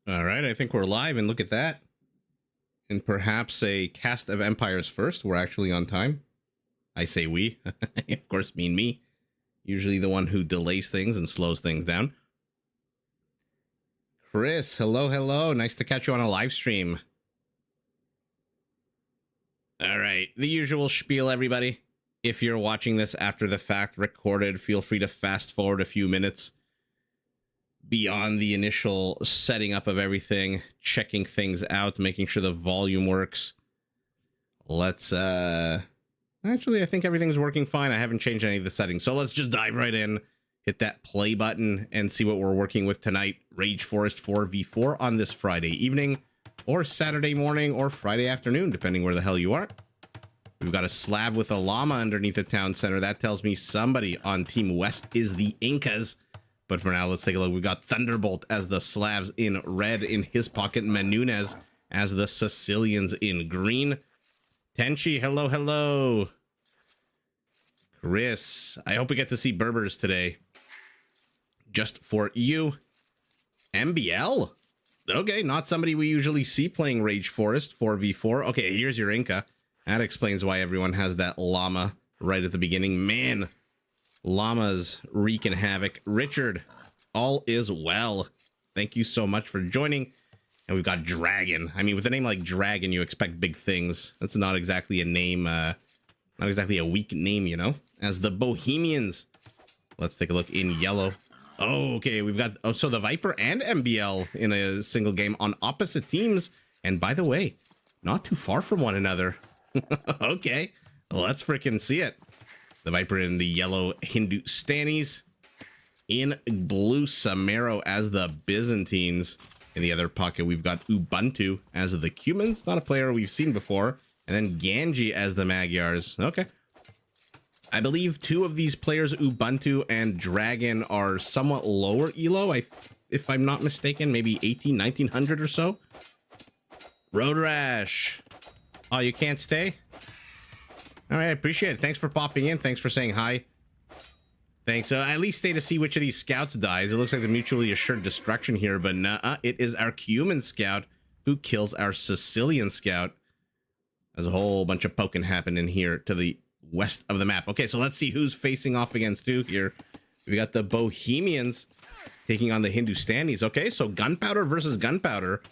All right, I think we're live, and look at that. And perhaps a cast of Empires first. We're actually on time. I say we. Of course, mean me. Usually the one who delays things and slows things down. Chris, hello, hello. Nice to catch you on a live stream. All right, the usual spiel, everybody. If you're watching this after the fact, recorded, feel free to fast forward a few minutes beyond the initial setting up of everything, checking things out, making sure the volume works. Let's actually, I think everything's working fine. I haven't changed any of the settings, so let's just dive right in, hit that play button, and see what we're working with tonight. Rage Forest 4v4 on this Friday evening, or Saturday morning, or Friday afternoon, depending where the hell you are. We've got a slab with a llama underneath the town center. That tells me somebody on Team West is the Incas. But for now, let's take a look. We've got Thunderbolt as the Slavs in red, in his pocket Menunez as the Sicilians in green. Tenchi, hello, hello. Chris, I hope we get to see Berbers today. Just for you. MBL? Okay, not somebody we usually see playing Rage Forest 4v4. Okay, here's your Inca. That explains why everyone has that llama right at the beginning. Man, llamas wreaking havoc. Richard, all is well. Thank you so much for joining. And we've got Dragon. I mean, with a name like Dragon, you expect big things. That's not exactly a name, not exactly a weak name, you know? As the Bohemians. Let's take a look in yellow. Oh, okay, we've got, oh, so the Viper and MBL in a single game on opposite teams. And by the way, not too far from one another. Okay, let's freaking see it. The Viper in the yellow Hindustanis, in blue Samaro as the Byzantines. In the other pocket, we've got Ubuntu as the Cumans, not a player we've seen before, and then Ganji as the Magyars. Okay, I believe two of these players, Ubuntu and Dragon, are somewhat lower elo, if I'm not mistaken, maybe 1900 or so. Road Rash. Oh, you can't stay? All right, I appreciate it. Thanks for popping in. Thanks for saying hi. Thanks. At least stay to see which of these scouts dies. It looks like the mutually assured destruction here, but it is our Cuman scout who kills our Sicilian scout. There's a whole bunch of poking happening here to the west of the map. Okay, so let's see who's facing off against who here. We got the Bohemians taking on the Hindustanis. Okay, so gunpowder versus gunpowder.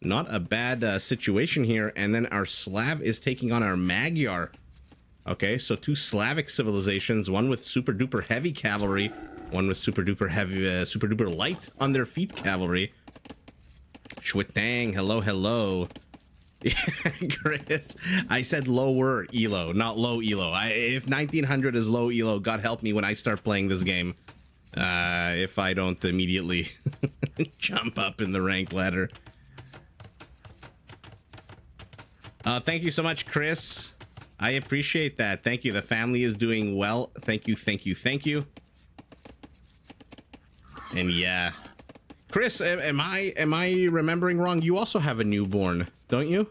Not a bad situation here. And then our Slav is taking on our Magyar. Okay, so two Slavic civilizations, one with super duper heavy cavalry, one with super duper heavy, super duper light on their feet cavalry. Shwitang, hello, hello. Chris, I said lower elo, not low elo. If 1900 is low elo, God help me when I start playing this game. If I don't immediately jump up in the rank ladder. Thank you so much, Chris. I appreciate that. Thank you. The family is doing well. Thank you, thank you, thank you. And yeah, Chris, am I remembering wrong? You also have a newborn, don't you?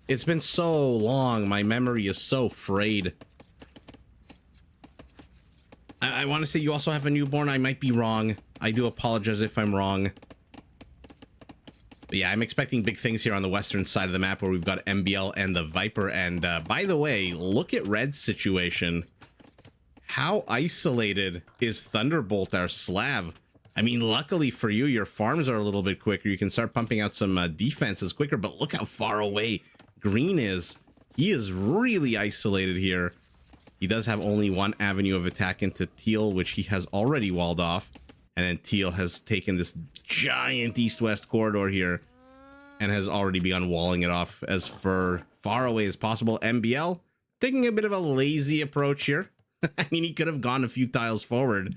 It's been so long. My memory is so frayed. I want to say you also have a newborn. I might be wrong. I do apologize if I'm wrong. But yeah, I'm expecting big things here on the western side of the map where we've got MBL and the Viper. And by the way, look at Red's situation. How isolated is Thunderbolt, our Slav? I mean, luckily for you, your farms are a little bit quicker. You can start pumping out some defenses quicker, but look how far away Green is. He is really isolated here. He does have only one avenue of attack into Teal, which he has already walled off. And then Teal has taken this giant east-west corridor here and has already begun walling it off as far away as possible. MBL taking a bit of a lazy approach here. I mean, he could have gone a few tiles forward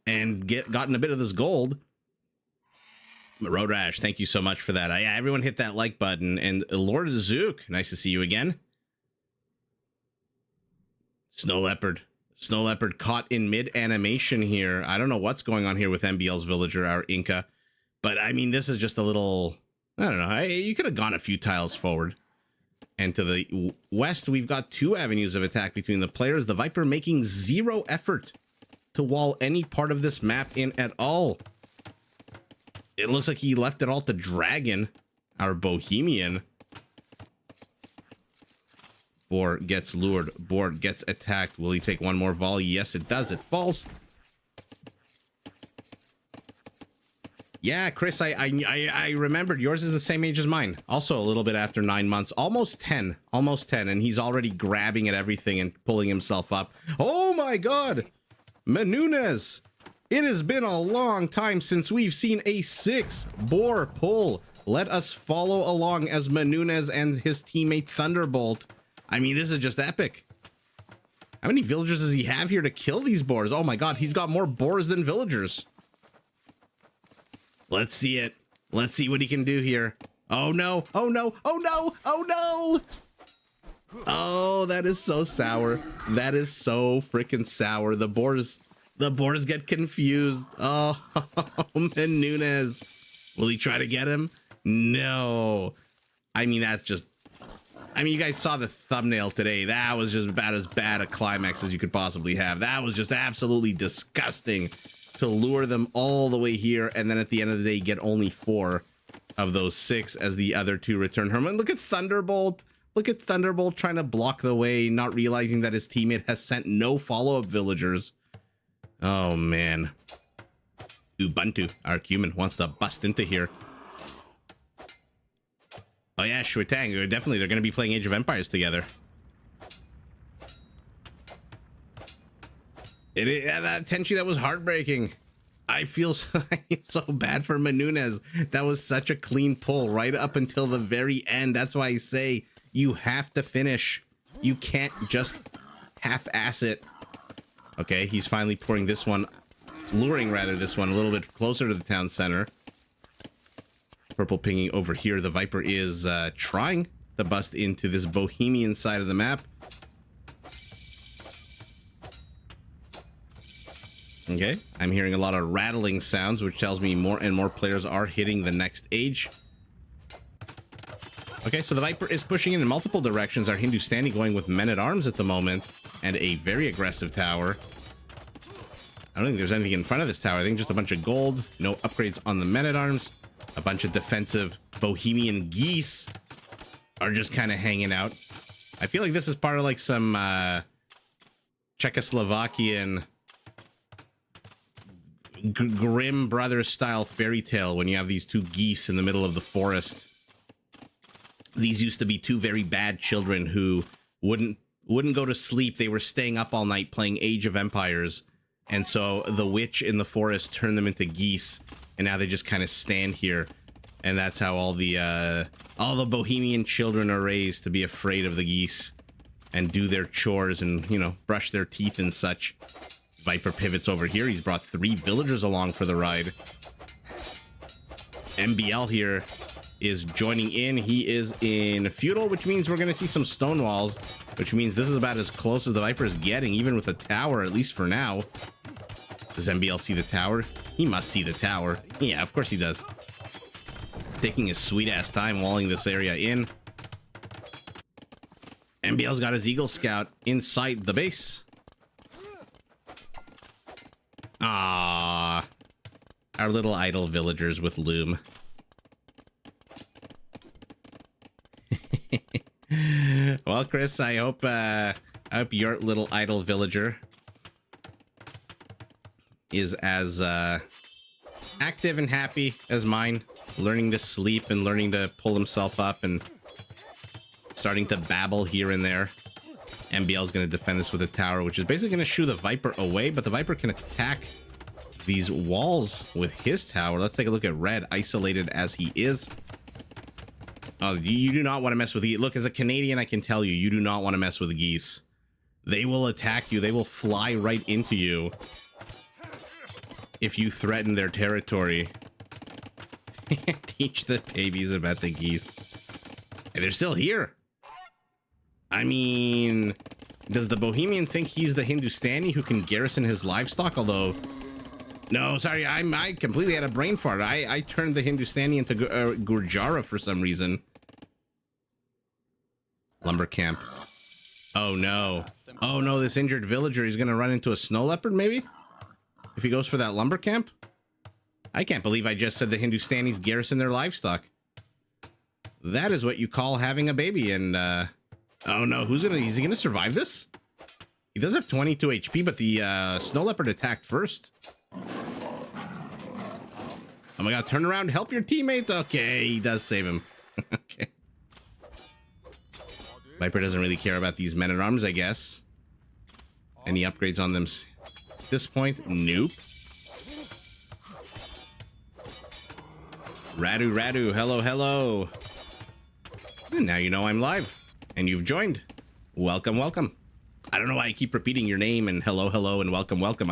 and gotten a bit of this gold. Road Rash, thank you so much for that. Yeah, everyone hit that like button. And Lord Zook, nice to see you again. Snow Leopard. Snow Leopard caught in mid animation here. I don't know what's going on here with MBL's villager, our Inca. But I mean, this is just a little, I don't know. You could have gone a few tiles forward. And to the west, we've got two avenues of attack between the players. The Viper making zero effort to wall any part of this map in at all. It looks like he left it all to Dragon, our Bohemian. Boar gets lured. Boar gets attacked. Will he take one more volley? Yes, it does. It falls. Yeah, Chris, I remembered yours is the same age as mine. Also a little bit after 9 months, almost 10, and he's already grabbing at everything and pulling himself up. Oh my God, Menunez. It has been a long time since we've seen a 6 boar pull. Let us follow along as Menunez and his teammate Thunderbolt. I mean, this is just epic. How many villagers does he have here to kill these boars? Oh my God, he's got more boars than villagers. Let's see it. Let's see what he can do here. Oh no, oh no, oh no, oh no. Oh, that is so sour. That is so freaking sour. The boars get confused. Oh, Menunez. Will he try to get him? No. I mean, that's just... I mean, you guys saw the thumbnail today. That was just about as bad a climax as you could possibly have. That was just absolutely disgusting to lure them all the way here, and then at the end of the day, get only 4 of those 6 as the other 2 return home. And look at Thunderbolt. Look at Thunderbolt trying to block the way, not realizing that his teammate has sent no follow-up villagers. Oh, man. Ubuntu, our human, wants to bust into here. Oh yeah, Shuitang, definitely, they're going to be playing Age of Empires together. That Tenchi, that was heartbreaking. I feel so bad for Menunez. That was such a clean pull right up until the very end. That's why I say you have to finish. You can't just half-ass it. Okay, he's finally pouring this one, luring rather this one a little bit closer to the town center. Purple pinging over here. The Viper is trying to bust into this Bohemian side of the map. Okay, I'm hearing a lot of rattling sounds, which tells me more and more players are hitting the next age. Okay, so the Viper is pushing in multiple directions. Our Hindustani going with men-at-arms at the moment, and a very aggressive tower. I don't think there's anything in front of this tower. I think just a bunch of gold, no upgrades on the men-at-arms. A bunch of defensive Bohemian geese are just kind of hanging out. I feel like this is part of like some Czechoslovakian Grimm Brothers style fairy tale when you have these 2 geese in the middle of the forest. These used to be 2 very bad children who wouldn't go to sleep. They were staying up all night playing Age of Empires, and so the witch in the forest turned them into geese, and now they just kind of stand here, and that's how all the Bohemian children are raised, to be afraid of the geese and do their chores and, you know, brush their teeth and such. Viper pivots over here. He's brought 3 villagers along for the ride. MBL here is joining in. He is in feudal, which means we're going to see some stone walls, which means this is about as close as the Viper is getting, even with a tower, at least for now. Does MBL see the tower? He must see the tower. Yeah, of course he does. Taking his sweet-ass time walling this area in. MBL's got his Eagle Scout inside the base. Ah, our little idle villagers with loom. Well, Chris, I hope your little idle villager is as active and happy as mine, learning to sleep and learning to pull himself up and starting to babble here and there. MBL is going to defend this with a tower, which is basically going to shoo the Viper away, but the Viper can attack these walls with his tower. Let's take a look at Red, isolated as he is. Oh, you do not want to mess with geese. Look, as a Canadian, I can tell you, you do not want to mess with geese. They will attack you. They will fly right into you if you threaten their territory. Teach the babies about the geese. And they're still here. I mean, does the Bohemian think he's the Hindustani who can garrison his livestock? Although, no, sorry, I completely had a brain fart. I turned the Hindustani into Gurjara for some reason. Lumber camp. Oh no. Oh no, this injured villager, he's gonna run into a snow leopard maybe? If he goes for that lumber camp? I can't believe I just said the Hindustanis garrison their livestock. That is what you call having a baby. And oh no, is he gonna survive this? He does have 22 HP, but the snow leopard attacked first. Oh my god, turn around, help your teammate. Okay, he does save him. Okay. Viper doesn't really care about these men-at-arms, I guess. Any upgrades on them at this point? Nope. Radu, hello, hello. And now you know I'm live. And you've joined. Welcome, welcome. I don't know why I keep repeating your name and hello, hello, and welcome, welcome.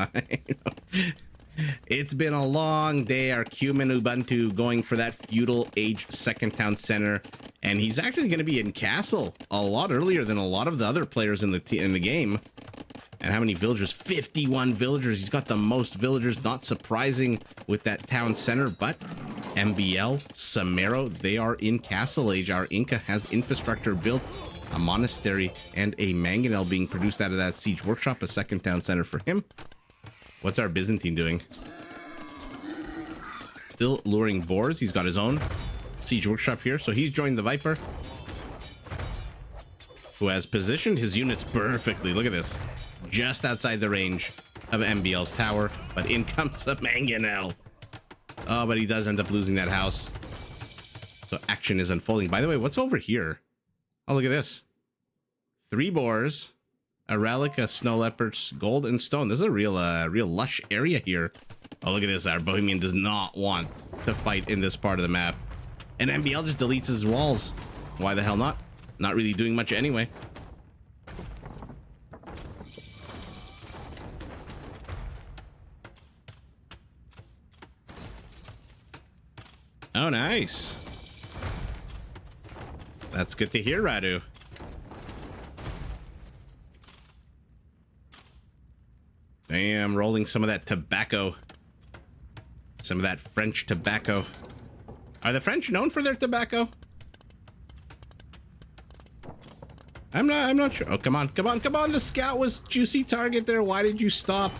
It's been a long day. Our Cumin Ubuntu going for that feudal age second town center. And he's actually going to be in castle a lot earlier than a lot of the other players in the game. And how many villagers? 51 villagers. He's got the most villagers. Not surprising with that town center, but MBL, Samero, they are in castle age. Our Inca has infrastructure built, a monastery, and a mangonel being produced out of that siege workshop, a second town center for him. What's our Byzantine doing? Still luring boars. He's got his own siege workshop here, so he's joined the Viper, who has positioned his units perfectly. Look at this. Just outside the range of MBL's tower, but in comes a mangonel. Oh, but he does end up losing that house. So action is unfolding. By the way, what's over here? Oh, look at this. 3 boars, a relic, a snow leopard's gold and stone. This is a real lush area here. Oh, look at this. Our Bohemian does not want to fight in this part of the map. And MBL just deletes his walls. Why the hell not? Not really doing much anyway. Oh, nice. That's good to hear, Radu. I am rolling some of that tobacco. Some of that French tobacco. Are the French known for their tobacco? I'm not sure. Oh, come on. The scout was juicy target there. Why did you stop?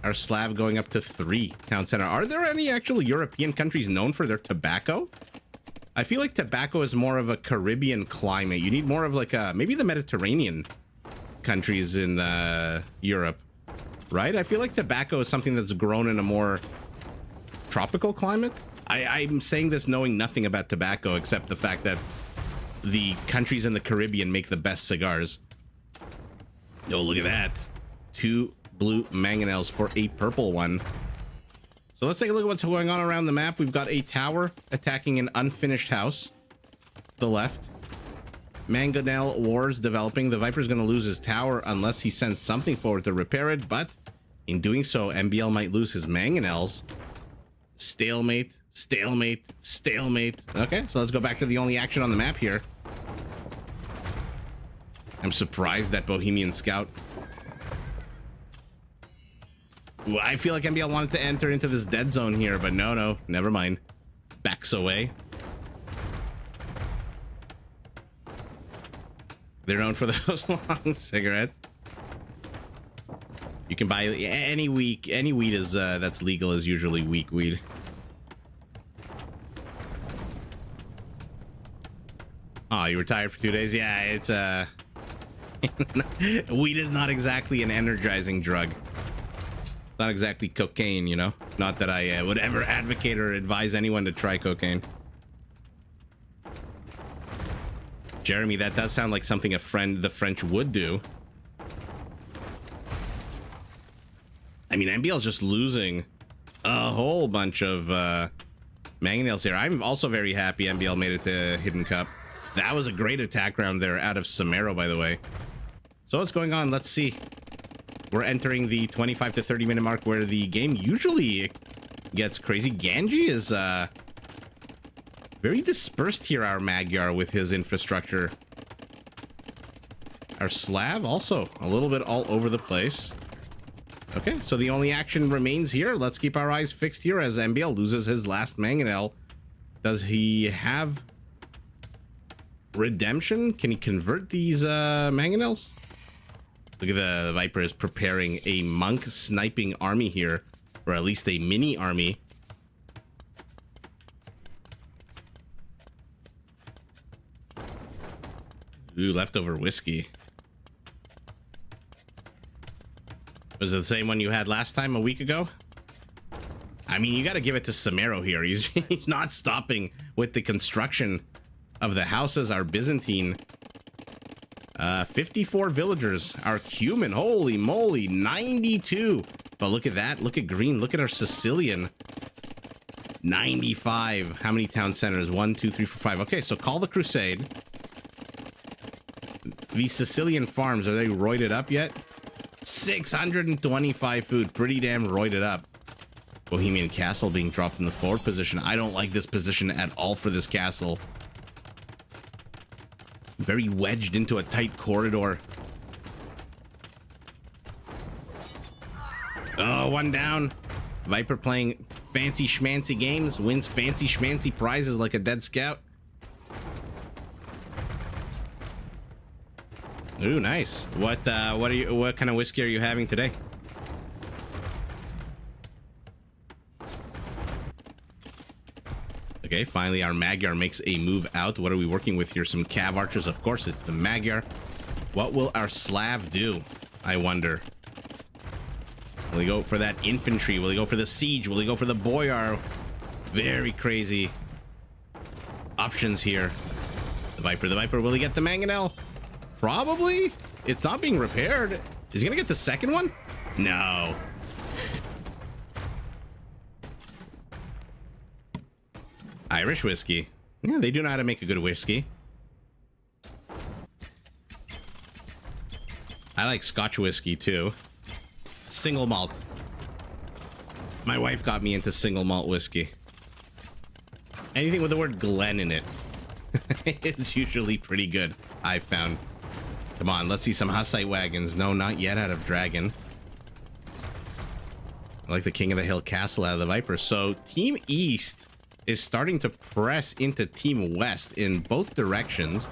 Our Slav going up to 3 town center. Are there any actual European countries known for their tobacco? I feel like tobacco is more of a Caribbean climate. You need more of like maybe the Mediterranean countries in Europe, right? I feel like tobacco is something that's grown in a more tropical climate. I'm saying this knowing nothing about tobacco except the fact that the countries in the Caribbean make the best cigars. Oh, look at that. 2 blue mangonels for a purple one. So let's take a look at what's going on around the map. We've got a tower attacking an unfinished house. The left. Mangonel wars developing. The Viper's going to lose his tower unless he sends something forward to repair it. But in doing so, MBL might lose his mangonels. Stalemate. Stalemate. Stalemate. Okay, so let's go back to the only action on the map here. I'm surprised that Bohemian Scout. Ooh, I feel like MBL wanted to enter into this dead zone here, but no, never mind. Backs away. They're known for those long cigarettes. You can buy any weed is that's legal is usually weak weed. Oh, you retired for 2 days? Yeah, it's weed is not exactly an energizing drug. Not exactly cocaine, you know? Not that I would ever advocate or advise anyone to try cocaine. Jeremy, that does sound like something the French would do. I mean, MBL's just losing a whole bunch of mangonels here. I'm also very happy MBL made it to Hidden Cup. That was a great attack round there out of Samero, by the way. So what's going on? Let's see. We're entering the 25 to 30 minute mark where the game usually gets crazy. Ganji is very dispersed here, our Magyar, with his infrastructure. Our Slav also a little bit all over the place. Okay, so the only action remains here. Let's keep our eyes fixed here as MBL loses his last mangonel. Does he have redemption? Can he convert these mangonels? Look at the Viper is preparing a monk sniping army here, or at least a mini army. Ooh, leftover whiskey. Was it the same one you had last time a week ago? I mean, you got to give it to Samero here. He's not stopping with the construction of the houses. Our Byzantine. 54 villagers. Our Cuman. Holy moly. 92. But look at that. Look at green. Look at our Sicilian. 95. How many town centers? 1, 2, 3, 4, 5. Okay, so call the crusade. These Sicilian farms, are they roided up yet? 625 food. Pretty damn roided up. Bohemian Castle being dropped in the forward position. I don't like this position at all for this castle. Very wedged into a tight corridor. Oh, one down. Viper playing fancy schmancy games, wins fancy schmancy prizes like a dead scout. Ooh, nice. What kind of whiskey are you having today? Okay, finally our Magyar makes a move out. What are we working with here? Some Cav archers, of course. It's the Magyar. What will our Slav do? I wonder. Will he go for that infantry? Will he go for the siege? Will he go for the boyar? Very crazy options here. The Viper. Will he get the mangonel? Probably. It's not being repaired. Is he gonna get the second one? No. Irish whiskey. Yeah, they do know how to make a good whiskey. I like Scotch whiskey too. Single malt. My wife got me into single malt whiskey. Anything with the word Glen in it is usually pretty good, I've found. Come on, let's see some Hussite wagons. No, not yet out of Dragon. I like the King of the Hill Castle out of the Viper. So Team East is starting to press into Team West in both directions.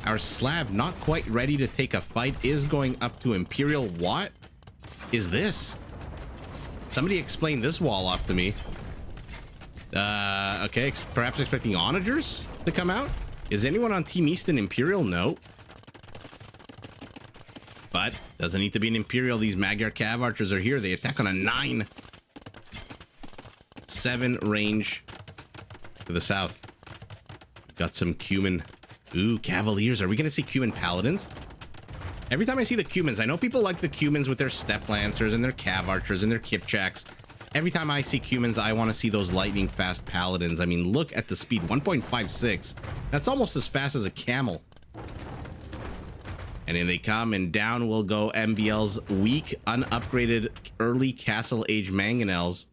Our Slav, not quite ready to take a fight, is going up to Imperial. What is this? Somebody explain this wall off to me. Okay, perhaps expecting onagers to come out. Is anyone on Team East an Imperial? No. But doesn't need to be an Imperial. These Magyar Cav archers are here. They attack on a 9-7 range to the south. Got some Cuman. Ooh, Cavaliers. Are we gonna see Cuman Paladins? Every time I see the Cumans, I know people like the Cumans with their Step Lancers and their Cav Archers and their Kipchaks. Every time I see Cumans, I want to see those lightning fast Paladins. I mean, look at the speed, 1.56. That's almost as fast as a camel. And in they come, and down will go MBL's weak, unupgraded early Castle Age Mangonels.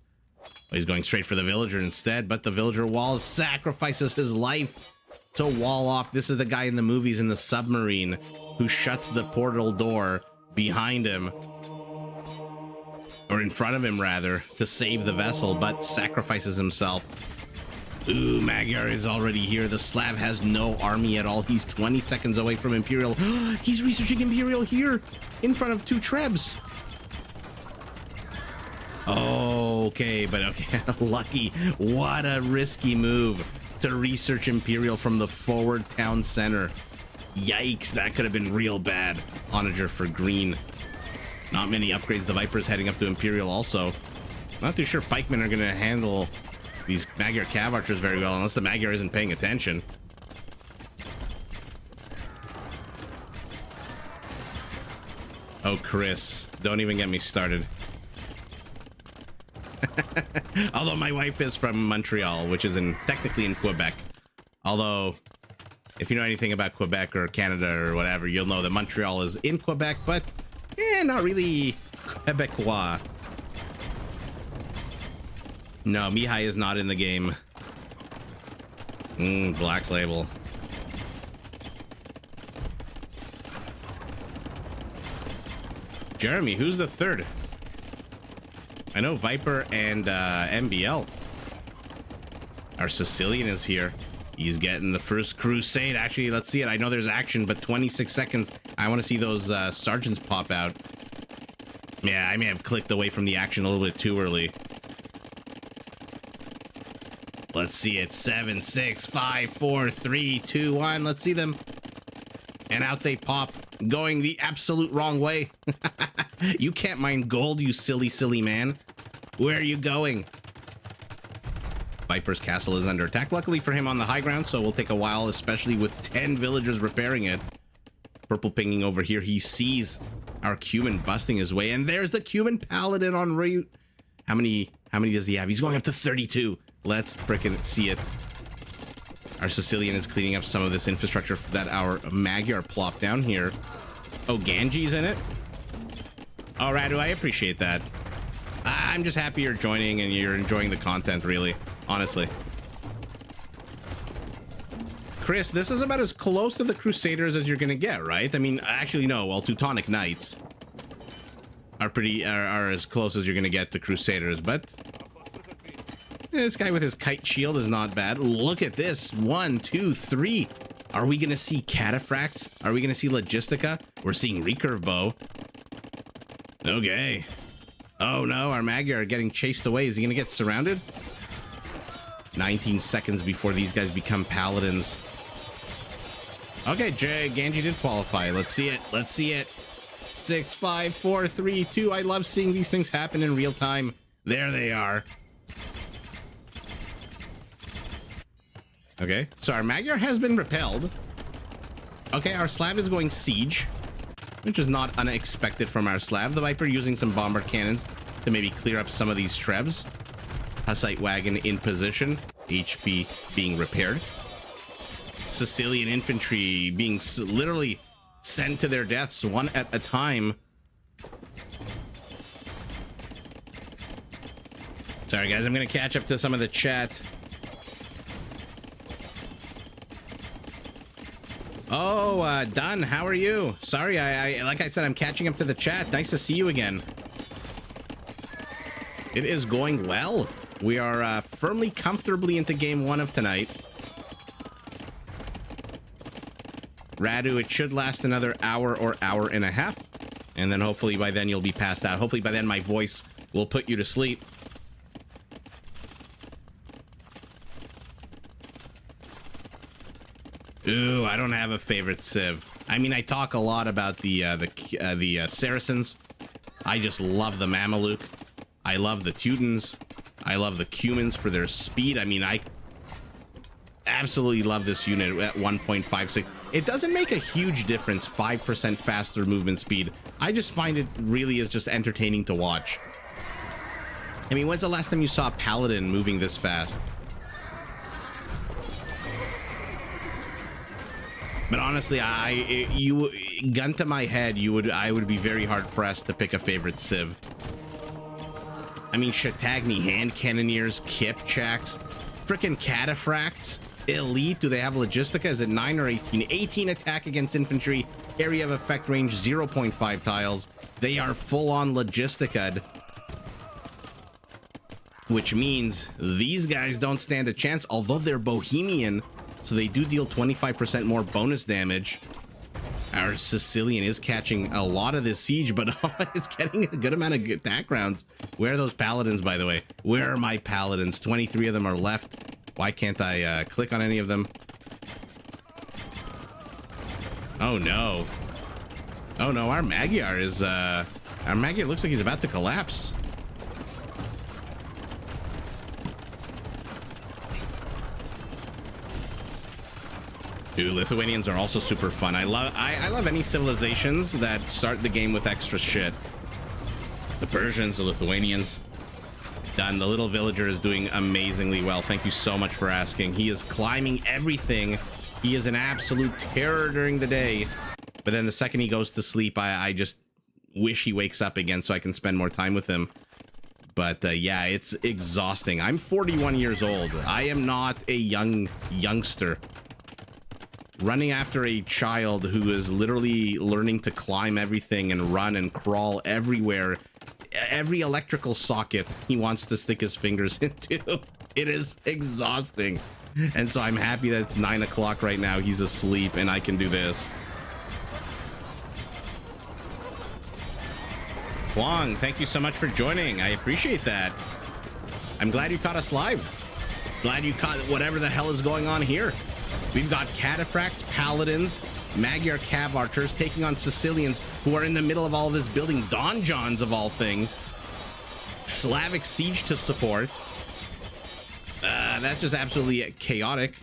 He's going straight for the Villager instead, but the Villager walls sacrifices his life to wall off. This is the guy in the movies in the submarine who shuts the portal door behind him, or in front of him rather, to save the vessel, but sacrifices himself. Ooh, Magyar is already here. The Slav has no army at all. He's 20 seconds away from Imperial. He's researching Imperial here in front of 2 Trebs. Okay, but okay. Lucky. What a risky move to research Imperial from the forward town center. Yikes, that could have been real bad. Onager for green. Not many upgrades. The Viper's heading up to Imperial also. Not too sure pikemen are going to handle these Magyar Cav archers very well, unless the Magyar isn't paying attention. Oh, Chris, don't even get me started. Although my wife is from Montreal, which is technically in Quebec. Although, if you know anything about Quebec or Canada or whatever, you'll know that Montreal is in Quebec, but not really Quebecois. No, Mihai is not in the game. Black Label. Jeremy, who's the third? I know Viper and MBL. Our Sicilian is here. He's getting the first crusade. Actually, let's see it. I know there's action, but 26 seconds. I want to see those sergeants pop out. Yeah, I may have clicked away from the action a little bit too early. Let's see it. 7, 6, 5, 4, 3, 2, 1. Let's see them. And out they pop, going the absolute wrong way. You can't mine gold, you silly, silly man. Where are you going? Viper's castle is under attack. Luckily for him on the high ground, so it will take a while, especially with 10 villagers repairing it. Purple pinging over here. He sees our Cumin busting his way, and there's the Cumin paladin en route. How many does he have? He's going up to 32. Let's frickin' see it. Our Sicilian is cleaning up some of this infrastructure that our Magyar plopped down here. Oh, Ganji's in it? All right, I appreciate that. I'm just happy you're joining and you're enjoying the content, really. Honestly. Chris, this is about as close to the Crusaders as you're gonna get, right? I mean, actually, no. Well, Teutonic Knights are as close as you're gonna get to Crusaders, but this guy with his kite shield is not bad. Look at this. 1, 2, 3. Are we gonna see cataphracts? Are we gonna see logistica? We're seeing recurve bow. Okay. Oh no, our Magyar are getting chased away. Is he gonna get surrounded? 19 seconds before these guys become paladins. Okay, Ganji did qualify. Let's see it. Let's see it. 6, 5, 4, 3, 2. I love seeing these things happen in real time. There they are. Okay, so our Magyar has been repelled. Okay, our Slav is going siege, which is not unexpected from our Slav. The Viper using some bomber cannons to maybe clear up some of these Trebs. Hussite wagon in position. HP being repaired. Sicilian infantry being literally sent to their deaths one at a time. Sorry guys, I'm gonna catch up to some of the chat. Oh, Dunn, how are you? Sorry, I like I said, I'm catching up to the chat. Nice to see you again. It is going well. We are firmly, comfortably into game 1 of tonight. Radu, it should last another hour or hour and a half. And then hopefully by then you'll be passed out. Hopefully by then my voice will put you to sleep. Ooh, I don't have a favorite civ. I mean, I talk a lot about the Saracens. I just love the Mameluke. I love the Teutons. I love the Cumans for their speed. I mean, I absolutely love this unit at 1.56. It doesn't make a huge difference, 5% faster movement speed. I just find it really is just entertaining to watch. I mean, when's the last time you saw a Paladin moving this fast? But honestly, gun to my head, I would be very hard pressed to pick a favorite civ. I mean, Shatagni hand cannoneers, Kipchaks, freaking cataphracts, elite. Do they have logistica? Is it 9 or 18? 18 attack against infantry, area of effect range 0.5 tiles. They are full on logistica, which means these guys don't stand a chance, although they're Bohemian. So they do deal 25% more bonus damage. Our Sicilian is catching a lot of this siege, but it's getting a good amount of attack rounds. Where are those paladins, by the way? Where are my paladins? 23 of them are left. Why can't I click on any of them? Oh no. Oh no, our Magyar is our Magyar looks like he's about to collapse. Dude, Lithuanians are also super fun. I love any civilizations that start the game with extra shit. The Persians, the Lithuanians. Done. The little villager is doing amazingly well. Thank you so much for asking. He is climbing everything. He is an absolute terror during the day. But then the second he goes to sleep, I just wish he wakes up again so I can spend more time with him. But yeah, it's exhausting. I'm 41 years old. I am not a youngster. Running after a child who is literally learning to climb everything and run and crawl everywhere, every electrical socket he wants to stick his fingers into. It is exhausting. And so I'm happy that it's 9 o'clock right now. He's asleep and I can do this. Huang, thank you so much for joining. I appreciate that. I'm glad you caught us live. Glad you caught whatever the hell is going on here. We've got cataphracts, paladins, Magyar Cav Archers taking on Sicilians who are in the middle of all of this building donjons of all things. Slavic Siege to support. That's just absolutely chaotic.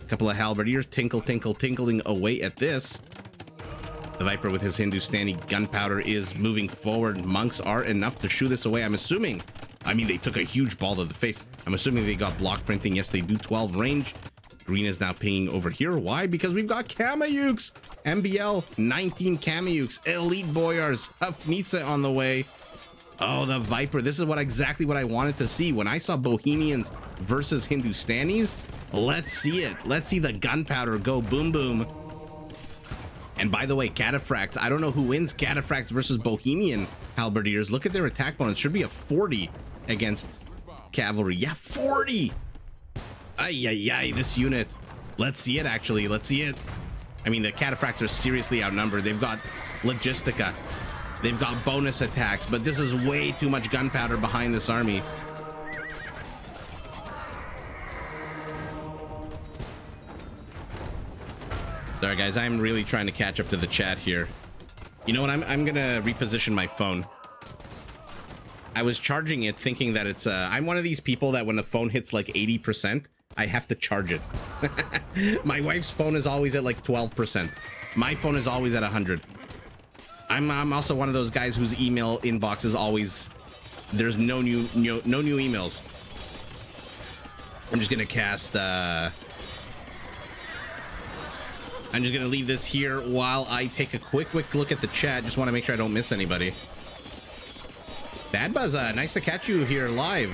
A couple of halberdiers tinkling away at this. The Viper with his Hindustani gunpowder is moving forward. Monks are enough to shoo this away, I'm assuming. I mean, they took a huge ball to the face. I'm assuming they got block printing. Yes, they do. 12 range. Green is now pinging over here. Why? Because we've got Kamayuks. MBL, 19 Kamayuks. Elite Boyars. Hafnitsa on the way. Oh, the Viper. This is exactly what I wanted to see. When I saw Bohemians versus Hindustanis, let's see it. Let's see the gunpowder go boom, boom. And by the way, Cataphracts, I don't know who wins Cataphracts versus Bohemian Halberdiers. Look at their attack bonus. Should be a 40 against Cavalry. Yeah, 40. Ay, this unit. Let's see it, actually. Let's see it. I mean, the Cataphracts are seriously outnumbered. They've got Logistica. They've got bonus attacks, but this is way too much gunpowder behind this army. Sorry, guys. I'm really trying to catch up to the chat here. You know what? I'm gonna reposition my phone. I was charging it thinking that it's I'm one of these people that when the phone hits like 80%, I have to charge it. My wife's phone is always at like 12%. My phone is always at 100. I'm also one of those guys whose email inbox is always, there's no new emails. I'm just gonna cast I'm just gonna leave this here while I take a quick look at the chat. Just want to make sure I don't miss anybody. Bad Buzz, nice to catch you here live.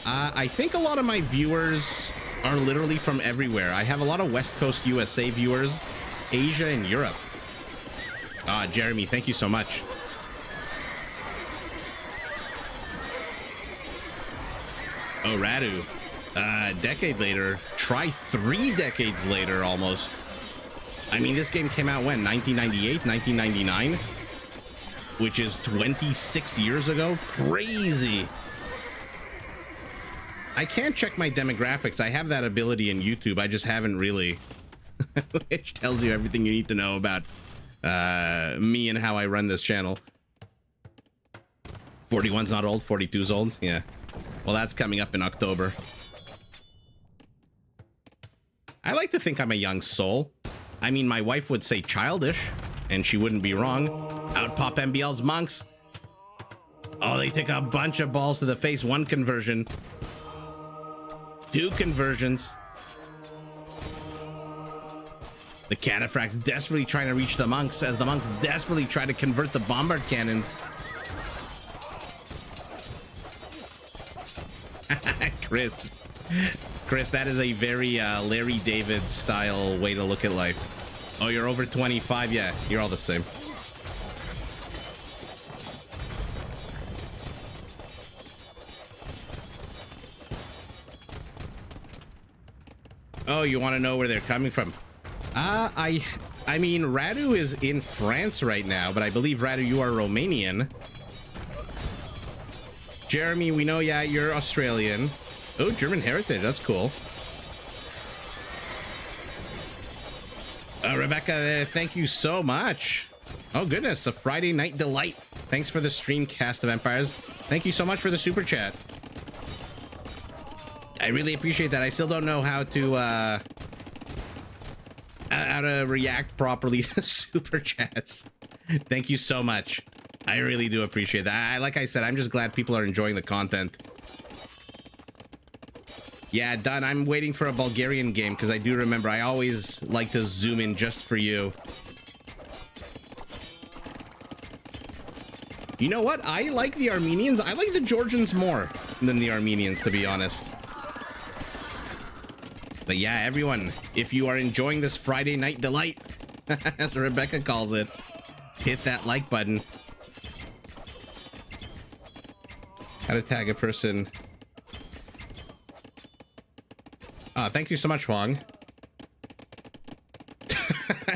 I think a lot of my viewers are literally from everywhere. I have a lot of West Coast USA viewers, Asia and Europe. Jeremy, thank you so much. Oh, Radu. Decade later. Try 3 decades later, almost. I mean, this game came out when? 1998, 1999? Which is 26 years ago? Crazy. I can't check my demographics. I have that ability in YouTube. I just haven't really. Which tells you everything you need to know about me and how I run this channel. 41's not old, 42's old. Yeah. Well, that's coming up in October. I like to think I'm a young soul. I mean, my wife would say childish, and she wouldn't be wrong. Out pop MBL's monks. Oh, they take a bunch of balls to the face. 1 conversion. 2 conversions. The Cataphracts desperately trying to reach the monks as the monks desperately try to convert the bombard cannons. Chris, that is a very Larry David style way to look at life. Oh, you're over 25? Yeah, you're all the same. Oh, you want to know where they're coming from? I mean, Radu is in France right now, but I believe, Radu, you are Romanian. Jeremy, we know, yeah, you're Australian. Oh, German heritage, that's cool. Rebecca, thank you so much. Oh, goodness, a Friday night delight. Thanks for the stream, Cast of Empires. Thank you so much for the super chat. I really appreciate that. I still don't know how to react properly to super chats. Thank you so much. I really do appreciate that. Like I said, I'm just glad people are enjoying the content. Yeah, done. I'm waiting for a Bulgarian game because I do remember I always like to zoom in just for you. You know what? I like the Armenians. I like the Georgians more than the Armenians, to be honest. But yeah, everyone, if you are enjoying this Friday night delight, as Rebecca calls it, hit that like button. How to tag a person. Thank you so much, Huang.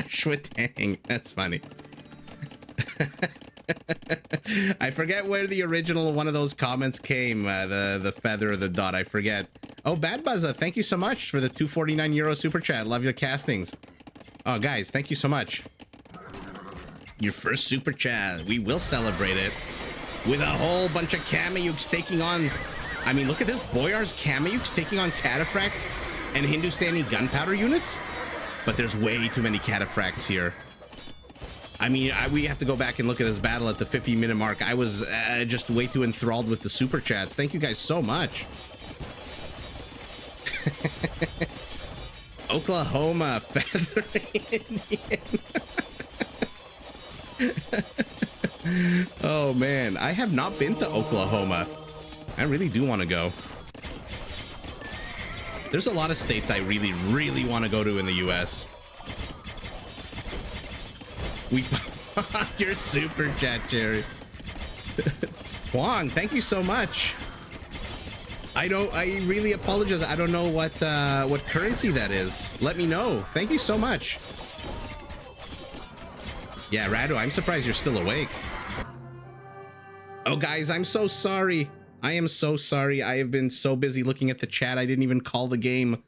Schwitang. That's funny. I forget where the original one of those comments came. The feather or the dot. I forget. Oh, Bad Buzza, thank you so much for the €249 super chat. Love your castings. Oh, guys, thank you so much. Your first super chat. We will celebrate it with a whole bunch of Kameyuks taking on... I mean, look at this. Boyar's Kameyuks taking on Cataphracts and Hindustani gunpowder units. But there's way too many Cataphracts here. I mean, we have to go back and look at this battle at the 50-minute mark. I was just way too enthralled with the super chats. Thank you guys so much. Oklahoma Feather Indian. Oh man, I have not been to Oklahoma. I really do want to go. There's a lot of states I really, really want to go to in the US. We your super chat, Jerry. Huang, thank you so much. I really apologize. I don't know what currency that is. Let me know. Thank you so much. Yeah, Radu, I'm surprised you're still awake. Oh, guys, I'm so sorry. I am so sorry. I have been so busy looking at the chat. I didn't even call the game.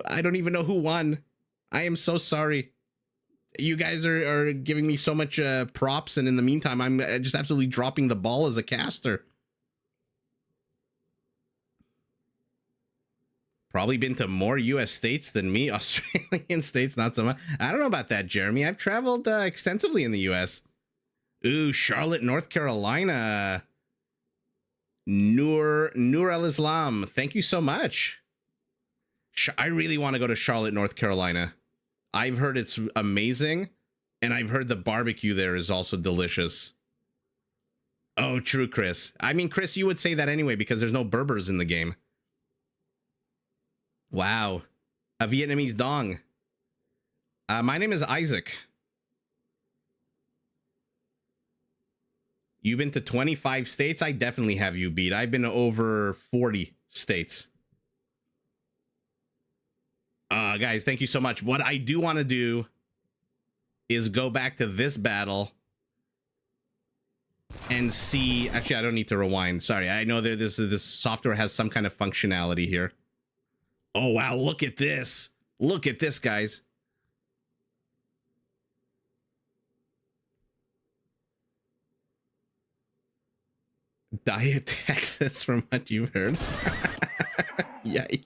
I don't even know who won. I am so sorry. You guys are giving me so much props, and in the meantime, I'm just absolutely dropping the ball as a caster. Probably been to more US states than me. Australian states, not so much. I don't know about that, Jeremy. I've traveled extensively in the US. Ooh, Charlotte, North Carolina. Nur al-Islam. Thank you so much. I really want to go to Charlotte, North Carolina. I've heard it's amazing, and I've heard the barbecue there is also delicious. Oh, true, Chris. I mean, Chris, you would say that anyway because there's no Berbers in the game. Wow. A Vietnamese dong. My name is Isaac. You've been to 25 states? I definitely have you beat. I've been to over 40 states. Guys, thank you so much. What I do want to do is go back to this battle and see... Actually, I don't need to rewind. Sorry, I know that this software has some kind of functionality here. Oh, wow, look at this. Look at this, guys. Diet Texas, from what you've heard. Yikes.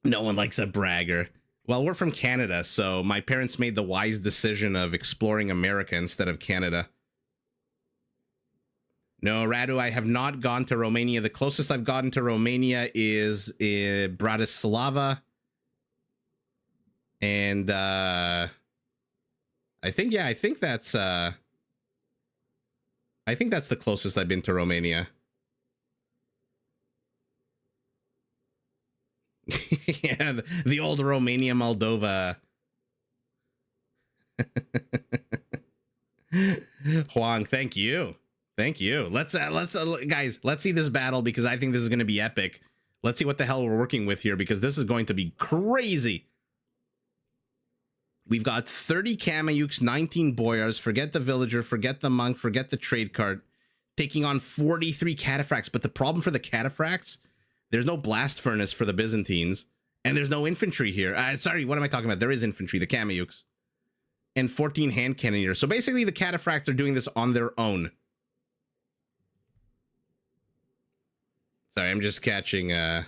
No one likes a bragger. Well, we're from Canada, so my parents made the wise decision of exploring America instead of Canada. No, Radu, I have not gone to Romania. The closest I've gotten to Romania is in Bratislava. And I think that's the closest I've been to Romania. Yeah, the old Romania, Moldova. Huang, thank you. Thank you. Let's guys, let's see this battle because I think this is going to be epic. Let's see what the hell we're working with here because this is going to be crazy. We've got 30 Kameyuks, 19 Boyars, forget the Villager, forget the Monk, forget the Trade Cart, taking on 43 Cataphracts. But the problem for the Cataphracts, there's no Blast Furnace for the Byzantines, and there's no infantry here. Sorry, what am I talking about? There is infantry, the Kameyuks, and 14 Hand Cannoneers. So basically the Cataphracts are doing this on their own. Sorry, I'm just catching up.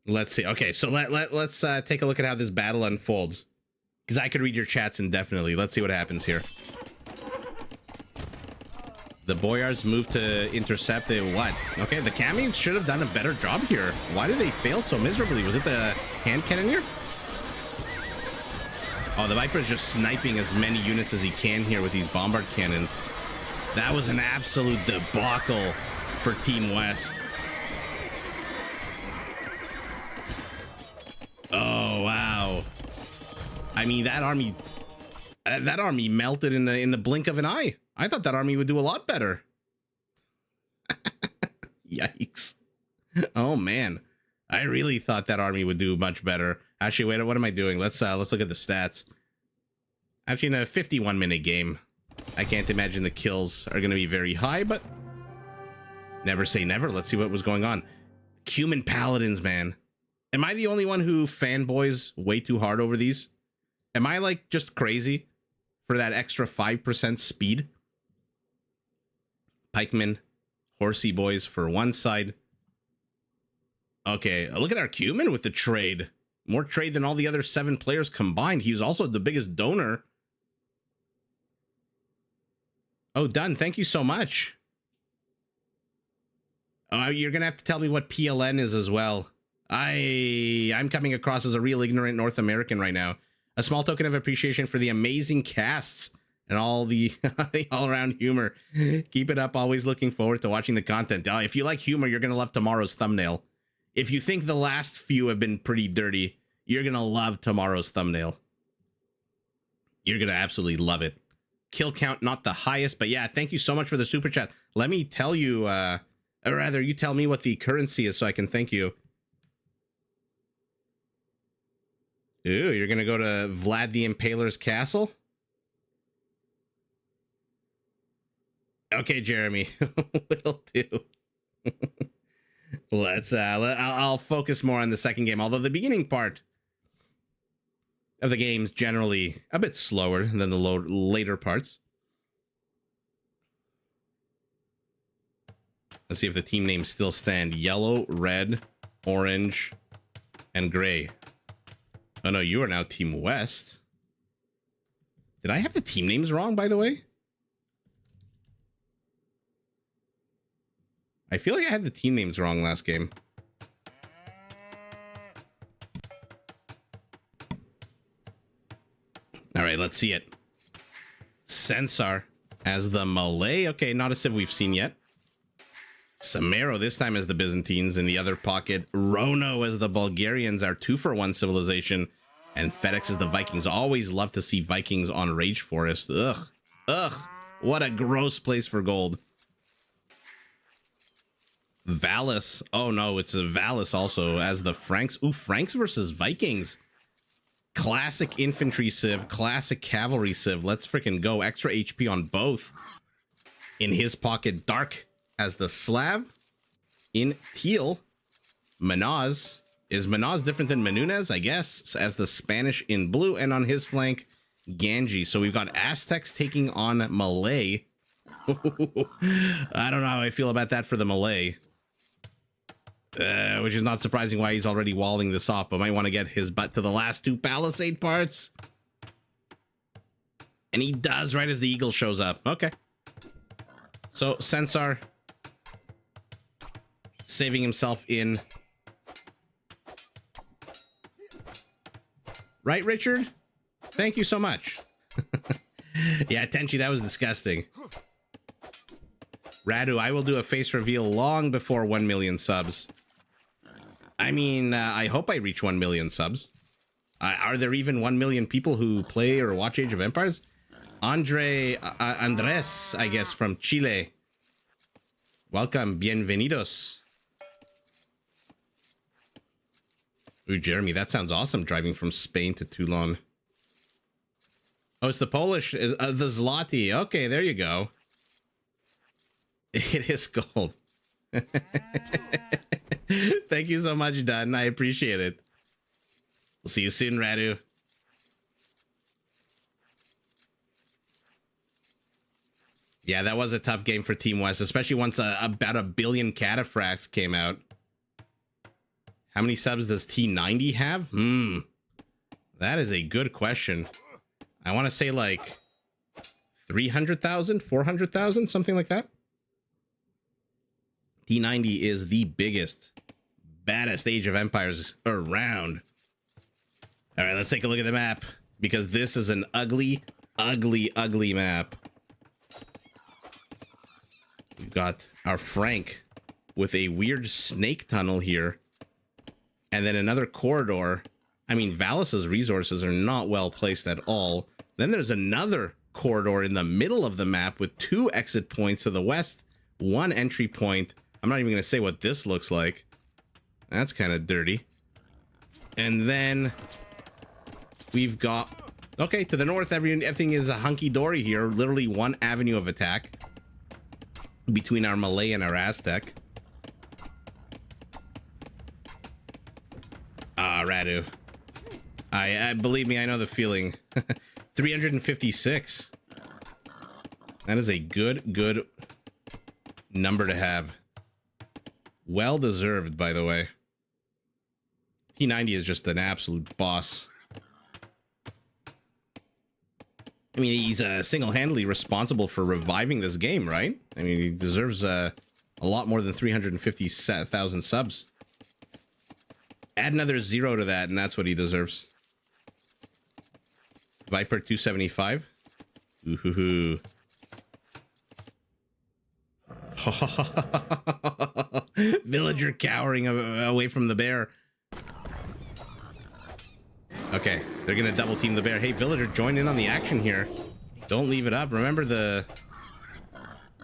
Let's see. Okay, so let's take a look at how this battle unfolds. Because I could read your chats indefinitely. Let's see what happens here. The Boyars move to intercept the what? Okay, the Kameyuks should have done a better job here. Why did they fail so miserably? Was it the Hand Cannoneer? Oh, the Viper's just sniping as many units as he can here with these bombard cannons. That was an absolute debacle for Team West. Oh, wow. I mean, that army melted in the blink of an eye. I thought that army would do a lot better. Yikes. Oh, man. I really thought that army would do much better. Actually, wait, what am I doing? Let's look at the stats. Actually, in a 51-minute game, I can't imagine the kills are going to be very high, but never say never. Let's see what was going on. Cumin Paladins, man. Am I the only one who fanboys way too hard over these? Am I, like, just crazy for that extra 5% speed? Pikemen, Horsey Boys for one side. Okay, look at our Cumin with the trade. More trade than all the other 7 players combined. He was also the biggest donor. Oh, done. Thank you so much. You're going to have to tell me what PLN is as well. I'm coming across as a real ignorant North American right now. A small token of appreciation for the amazing casts and all the all-around humor. Keep it up. Always looking forward to watching the content. If you like humor, you're going to love tomorrow's thumbnail. If you think the last few have been pretty dirty, you're going to love tomorrow's thumbnail. You're going to absolutely love it. Kill count, not the highest, but yeah, thank you so much for the super chat. Let me tell you, or rather, you tell me what the currency is so I can thank you. Ooh, you're going to go to Vlad the Impaler's castle? Okay, Jeremy. Will do. I'll focus more on the second game, although the beginning part of the game's generally a bit slower than the later parts. Let's see if the team names still stand. Yellow, red, orange, and gray. Oh no, you are now Team West. Did I have the team names wrong, by the way? I feel like I had the team names wrong last game. All right, let's see it. Censar as the Malay. Okay, not a civ we've seen yet. Samero this time as the Byzantines. In the other pocket, Rono as the Bulgarians, our 2-for-1 civilization. And FedEx as the Vikings. Always love to see Vikings on Rage Forest. Ugh. Ugh. What a gross place for gold. Valis. Oh no, it's a Valis also as the Franks. Ooh, Franks versus Vikings. Classic infantry civ, classic cavalry civ. Let's freaking go. Extra HP on both. In his pocket, Dark as the Slav. In teal, Manaz. Is Manaz different than Menunez? I guess. As the Spanish in blue. And on his flank, Ganji. So we've got Aztecs taking on Malay. I don't know how I feel about that for the Malay. Which is not surprising why he's already walling this off, but might want to get his butt to the last 2 palisade parts. And he does right as the eagle shows up. Okay. So Censar saving himself in. Right, Richard? Thank you so much. Yeah, Tenchi, that was disgusting. Radu, I will do a face reveal long before 1 million subs. I mean, I hope I reach 1 million subs. Are there even 1 million people who play or watch Age of Empires? Andres, I guess, from Chile. Welcome, bienvenidos. Ooh, Jeremy, that sounds awesome, driving from Spain to Toulon. Oh, it's the Polish, the Zloty. Okay, there you go. It is gold. Thank you so much, Dunn. I appreciate it. We'll see you soon, Radu. Yeah, that was a tough game for Team West, especially once about 1 billion cataphracts came out. How many subs does T90 have? That is a good question. I want to say like 300,000, 400,000, something like that. T90 is the biggest, baddest Age of Empires around. All right, let's take a look at the map, because this is an ugly, ugly, ugly map. We've got our Frank with a weird snake tunnel here. And then another corridor. I mean, Valis's resources are not well placed at all. Then there's another corridor in the middle of the map with 2 exit points to the west, 1 entry point. I'm not even going to say what this looks like. That's kind of dirty. And then we've got... Okay, to the north, everything is a hunky-dory here. Literally one avenue of attack between our Malay and our Aztec. Ah, Radu. I believe me, I know the feeling. 356. That is a good number to have. Well deserved, by the way. T90 is just an absolute boss. I mean, he's single-handedly responsible for reviving this game, right? I mean, he deserves a lot more than 350,000 subs. Add another 0 to that, and that's what he deserves. Viper 275. Ooh-hoo-hoo. Villager cowering away from the bear. Okay, they're gonna double team the bear. Hey, villager, join in on the action here. Don't leave it up. Remember the...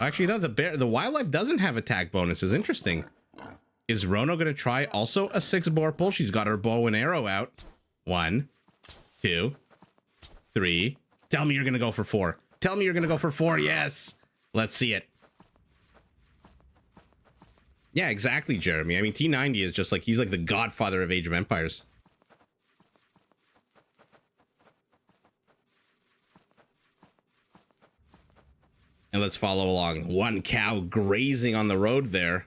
Actually, no, the wildlife doesn't have attack bonuses. Interesting. Is Rono gonna try also a 6-bore pull? She's got her bow and arrow out. 1, 2, 3. Tell me you're gonna go for 4. Tell me you're gonna go for 4. Yes. Let's see it. Yeah, exactly, Jeremy. I mean, T90 is just like, he's like the godfather of Age of Empires. And let's follow along. One cow grazing on the road there.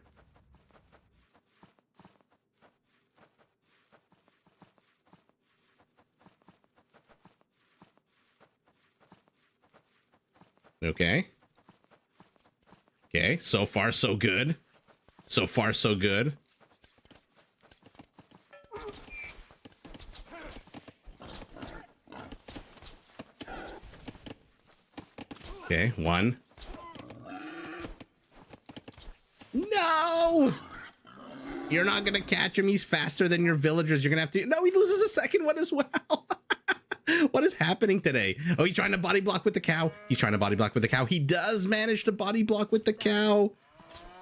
Okay. Okay, so far so good. So far so good. Okay, 1. No! You're not gonna catch him. He's faster than your villagers. You're gonna have to... No, he loses a second one as well. What is happening today? Oh, he's trying to body block with the cow. He's trying to body block with the cow. He does manage to body block with the cow.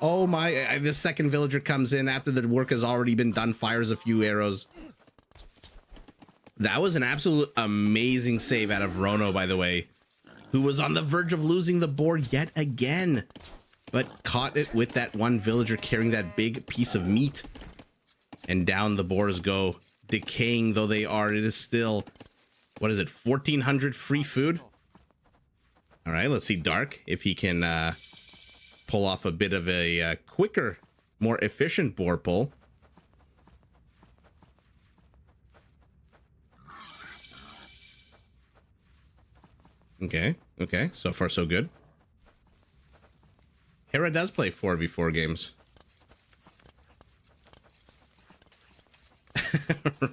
Oh my, the second villager comes in after the work has already been done, fires a few arrows. That was an absolute amazing save out of Rono, by the way, who was on the verge of losing the board yet again, but caught it with that one villager carrying that big piece of meat. And down the boars go, decaying though they are. It is still, what is it, 1,400 free food? All right, let's see Dark if he can pull off a bit of a quicker, more efficient boar pull. Okay, okay, so far so good. Hera does play 4v4 games.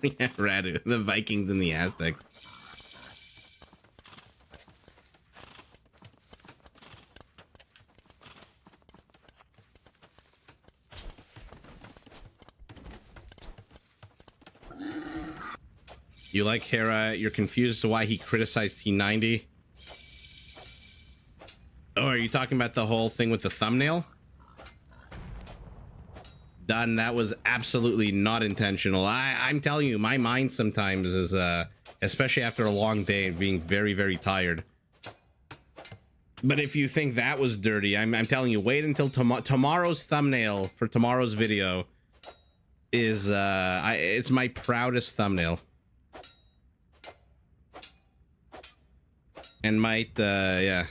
Yeah, Radu, the Vikings and the Aztecs. You like Hera, you're confused as to why he criticized T90. Oh, are you talking about the whole thing with the thumbnail? Done. That was absolutely not intentional. I'm telling you, my mind sometimes is, especially after a long day and being very, very tired. But if you think that was dirty, I'm telling you, wait until tomorrow's thumbnail for tomorrow's video is, it's my proudest thumbnail. And might, yeah.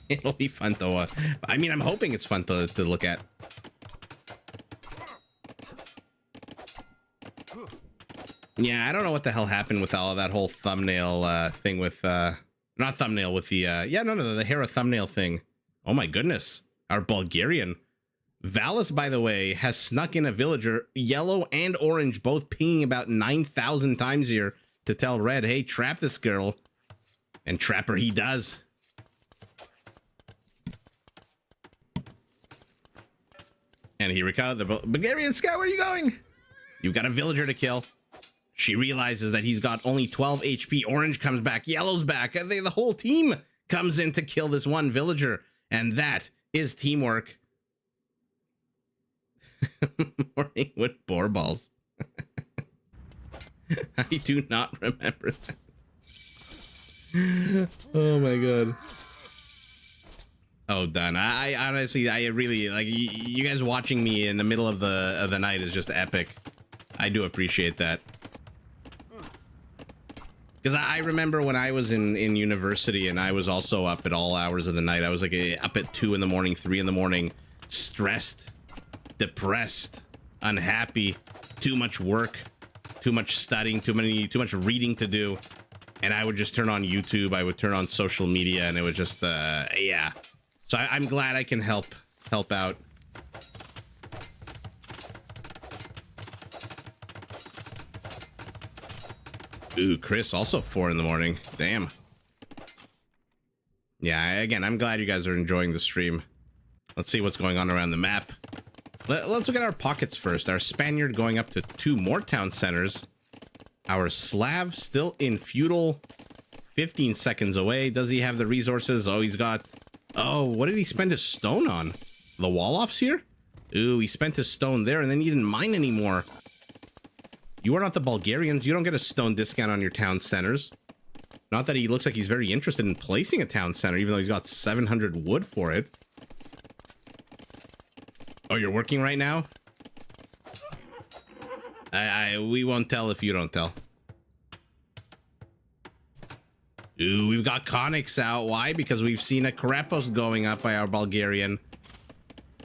It'll be fun to, I mean, I'm hoping it's fun to look at. Yeah, I don't know what the hell happened with all of that whole thumbnail thing with, not thumbnail, with the, yeah, no, the Hera thumbnail thing. Oh my goodness. Our Bulgarian. Valis, by the way, has snuck in a villager, yellow and orange, both pinging about 9,000 times here to tell Red, hey, trap this girl. And trapper he does. And here we go. The Bulgarian scout, where are you going? You've got a villager to kill. She realizes that he's got only 12 HP. Orange comes back. Yellow's back. And the whole team comes in to kill this one villager. And that is teamwork. Morning with boar balls. I do not remember that. Oh my god. Oh, done. I honestly, I really like you guys watching me in the middle of the night is just epic. I do appreciate that. Because I remember when I was in university and I was also up at all hours of the night. I was like up at 2 in the morning, 3 in the morning, stressed, depressed, unhappy, too much work, too much studying, too much reading to do. And I would just turn on YouTube. I would turn on social media, and it was just, yeah. So I'm glad I can help out. Ooh, Chris, also 4 in the morning. Damn. Yeah, again, I'm glad you guys are enjoying the stream. Let's see what's going on around the map. Let's look at our pockets first. Our Spaniard going up to 2 more town centers. Our Slav still in feudal, 15 seconds away. Does he have the resources? Oh, he's got... Oh, what did he spend his stone on? The wall-offs here? Ooh, he spent his stone there, and then he didn't mine anymore. You are not the Bulgarians. You don't get a stone discount on your town centers. Not that he looks like he's very interested in placing a town center, even though he's got 700 wood for it. Oh, you're working right now? We won't tell if you don't tell. Ooh, we've got Conics out. Why? Because we've seen a Krepos going up by our Bulgarian.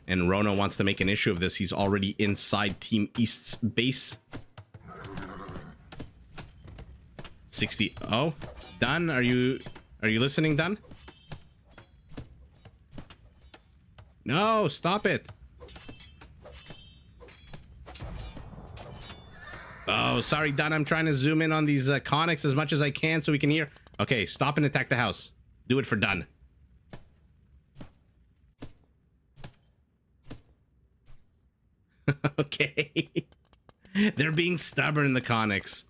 And Rona wants to make an issue of this. He's already inside Team East's base. 60. Oh, Dun, are you listening, Dun? No, stop it. Oh, sorry, Dun. I'm trying to zoom in on these conics as much as I can so we can hear. Okay, stop and attack the house. Do it for Dun. Okay. They're being stubborn, the conics.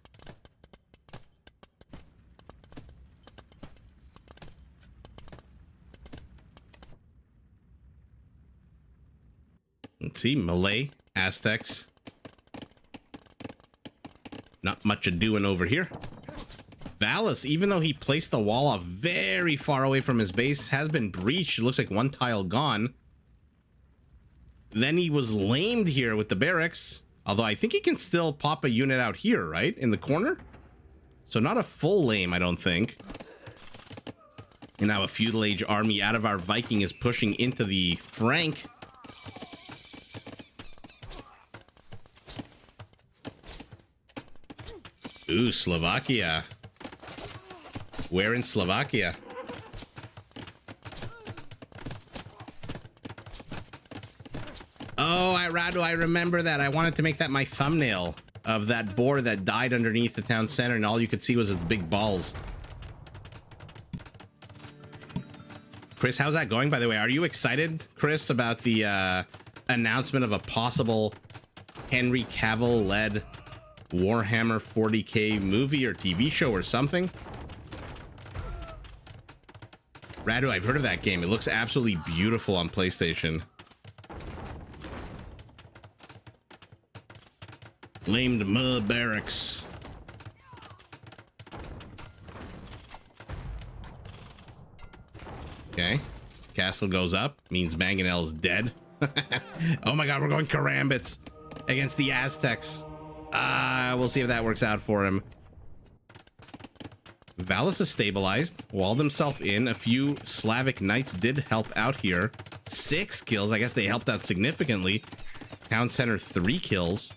Let's see, Malay, Aztecs. Not much a-doing over here. Valis, even though he placed the wall off very far away from his base, has been breached. It looks like one tile gone. Then he was lamed here with the barracks. Although I think he can still pop a unit out here, right? In the corner? So not a full lame, I don't think. And now a feudal age army out of our Viking is pushing into the Frank. Ooh, Slovakia. Where in Slovakia? Oh, Radu, I remember that. I wanted to make that my thumbnail of that boar that died underneath the town center, and all you could see was its big balls. Chris, how's that going, by the way? Are you excited, Chris, about the announcement of a possible Henry Cavill-led Warhammer 40K movie or TV show or something? Radu, I've heard of that game. It looks absolutely beautiful on PlayStation. Lamed mud barracks. Okay. Castle goes up. Means Mangonel's dead. Oh my god, we're going karambits against the Aztecs. We'll see if that works out for him. Valis is stabilized, walled himself in. A few Slavic knights did help out here. 6 kills. I guess they helped out significantly. Town center 3 kills.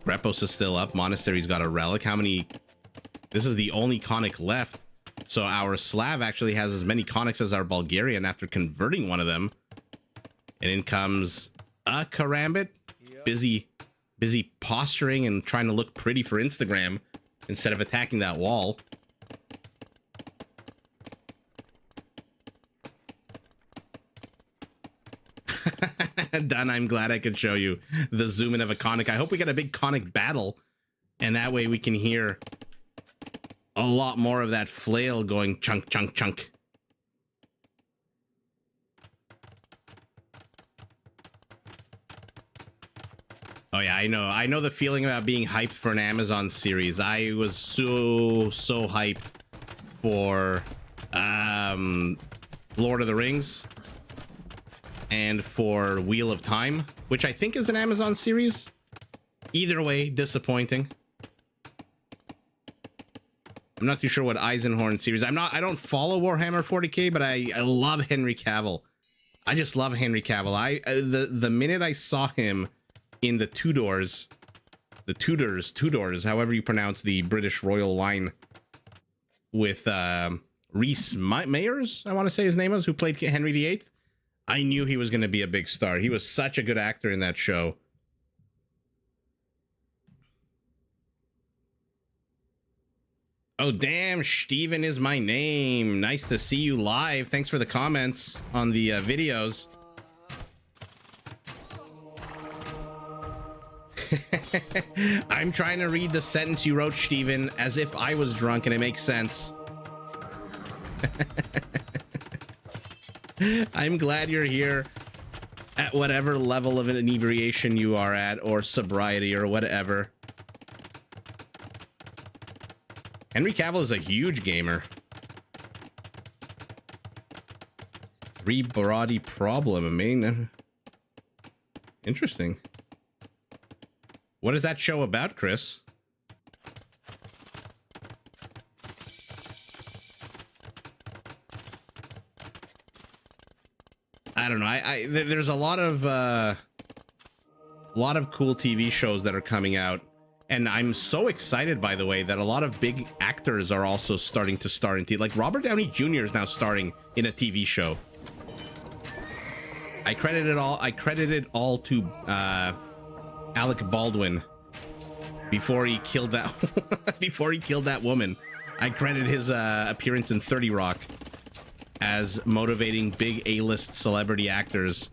Repos is still up. Monastery's got a relic. How many? This is the only conic left. So our Slav actually has as many conics as our Bulgarian after converting one of them. And in comes a karambit. Busy posturing and trying to look pretty for Instagram instead of attacking that wall. Done. I'm glad I could show you the zoom in of a conic. I hope we get a big conic battle, and that way we can hear a lot more of that flail going chunk, chunk, chunk. Oh yeah, I know the feeling about being hyped for an Amazon series. I was so hyped for Lord of the Rings and for Wheel of Time, which I think is an Amazon series. Either way, disappointing. I'm not too sure what Eisenhorn series. I don't follow Warhammer 40K, but I love Henry Cavill. I just love Henry Cavill. The minute I saw him in the Tudors, however you pronounce the British royal line, with Rhys Meyers, I want to say his name was, who played Henry VIII, I knew he was going to be a big star. He was such a good actor in that show. Oh, damn, Steven is my name. Nice to see you live. Thanks for the comments on the videos. I'm trying to read the sentence you wrote, Steven, as if I was drunk, and it makes sense. I'm glad you're here at whatever level of inebriation you are at, or sobriety, or whatever. Henry Cavill is a huge gamer. Three-body problem. I mean, interesting. What is that show about, Chris? I don't know. There's a lot of cool TV shows that are coming out. And I'm so excited, by the way, that a lot of big actors are also starting to star in TV. Like Robert Downey Jr. is now starring in a TV show. I credit it all to Alec Baldwin before he killed that woman. I credit his appearance in 30 Rock as motivating big A-list celebrity actors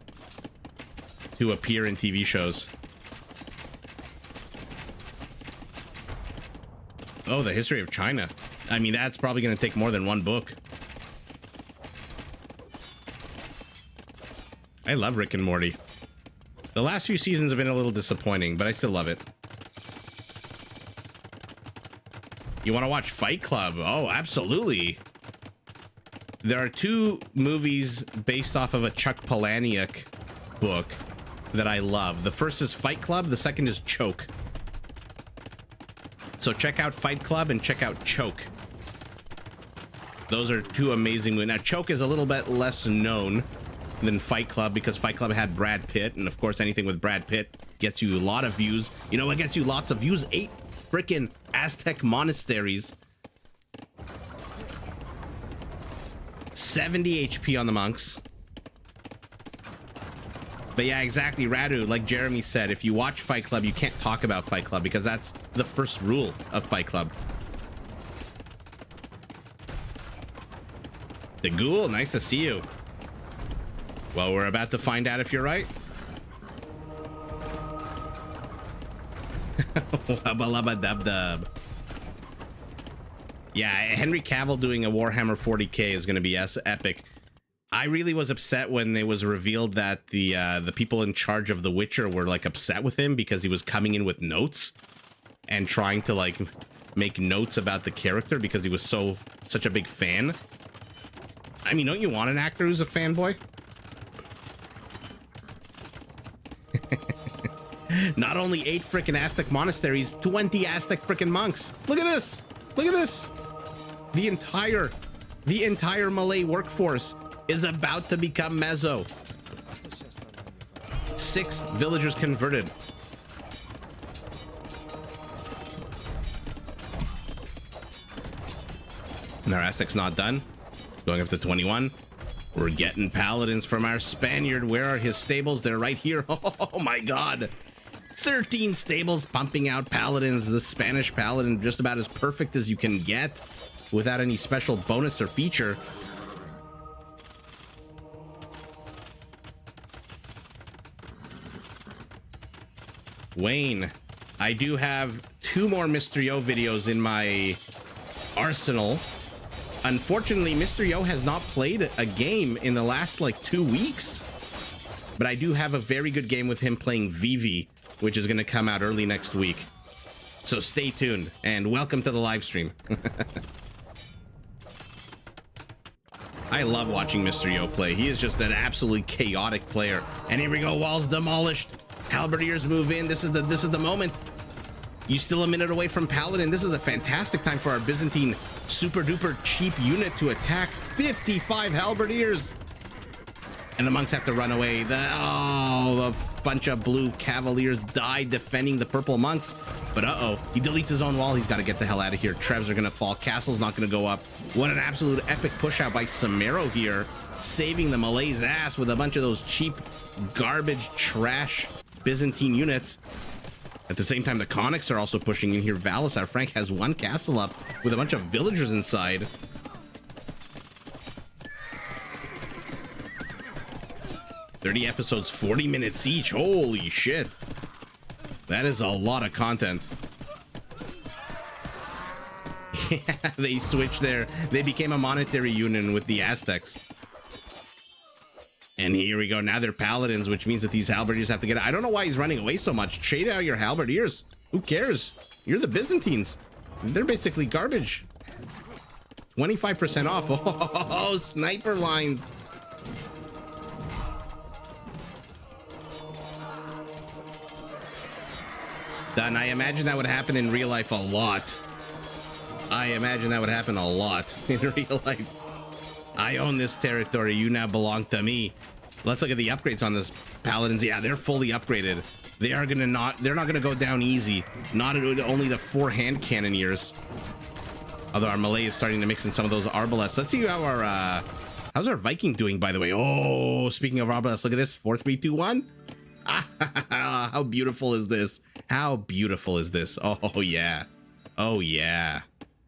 to appear in TV shows. Oh, the history of China. I mean, that's probably going to take more than one book. I love Rick and Morty. The last few seasons have been a little disappointing, but I still love it. You want to watch Fight Club? Oh, absolutely. There are two movies based off of a Chuck Palahniuk book that I love. The first is Fight Club. The second is Choke. So check out Fight Club and check out Choke. Those are two amazing movies. Now, Choke is a little bit less known than Fight Club because Fight Club had Brad Pitt, and of course anything with Brad Pitt gets you a lot of views. You know what gets you lots of views? 8 freaking Aztec monasteries. 70 HP on the monks. But yeah, exactly, Radu, like Jeremy said, if you watch Fight Club, you can't talk about Fight Club because that's the first rule of Fight Club. The Ghoul, nice to see you. Well, we're about to find out if you're right. Wubba lubba dub dub. Yeah, Henry Cavill doing a Warhammer 40K is going to be epic. I really was upset when it was revealed that the people in charge of The Witcher were like upset with him because he was coming in with notes and trying to like make notes about the character because he was such a big fan. I mean, don't you want an actor who's a fanboy? Not only 8 freaking Aztec monasteries, 20 Aztec freaking monks. Look at this. Look at this. The entire Malay workforce is about to become Mezzo. 6 villagers converted. And our Aztec's not done. Going up to 21. We're getting paladins from our Spaniard. Where are his stables? They're right here. Oh my god. 13 stables pumping out paladins. The Spanish paladin just about as perfect as you can get without any special bonus or feature. Wayne, I do have 2 more Mr. Yo videos in my arsenal. Unfortunately, Mr. Yo has not played a game in the last like 2 weeks, but I do have a very good game with him playing Vivi, which is going to come out early next week. So stay tuned and welcome to the live stream. I love watching Mr. Yo play. He is just an absolutely chaotic player. And here we go, walls demolished. Halberdiers move in. This is the moment. You still a minute away from Paladin. This is a fantastic time for our Byzantine super duper cheap unit to attack. 55 Halberdiers. And the monks have to run away. A bunch of blue cavaliers die defending the purple monks. But he deletes his own wall. He's got to get the hell out of here. Trevs are gonna fall. Castle's not gonna go up. What an absolute epic push out by Samero here, saving the Malays' ass with a bunch of those cheap garbage trash Byzantine units. At the same time, the Conics are also pushing in here. Valis, our Frank, has one castle up with a bunch of villagers inside. "30 episodes, 40 minutes each. Holy shit. That is a lot of content." Yeah, they switched they became a monetary union with the Aztecs. And here we go. Now they're paladins, which means that these halberdiers have to get out. I don't know why he's running away so much. Trade out your halberdiers. Who cares? You're the Byzantines. They're basically garbage. 25% off. Oh, sniper lines. Done. I imagine that would happen in real life a lot. I imagine that would happen a lot in real life. I own this territory. You now belong to me. Let's look at the upgrades on this paladins. Yeah, they're fully upgraded. They're not gonna go down easy. Not only the 4 hand cannoneers. Although our Malay is starting to mix in some of those arbalests. Let's see how our how's our Viking doing, by the way. Oh, speaking of arbalests, look at this. 4, 3, 2, 1. How beautiful is this? How beautiful is this? Oh yeah. Oh yeah.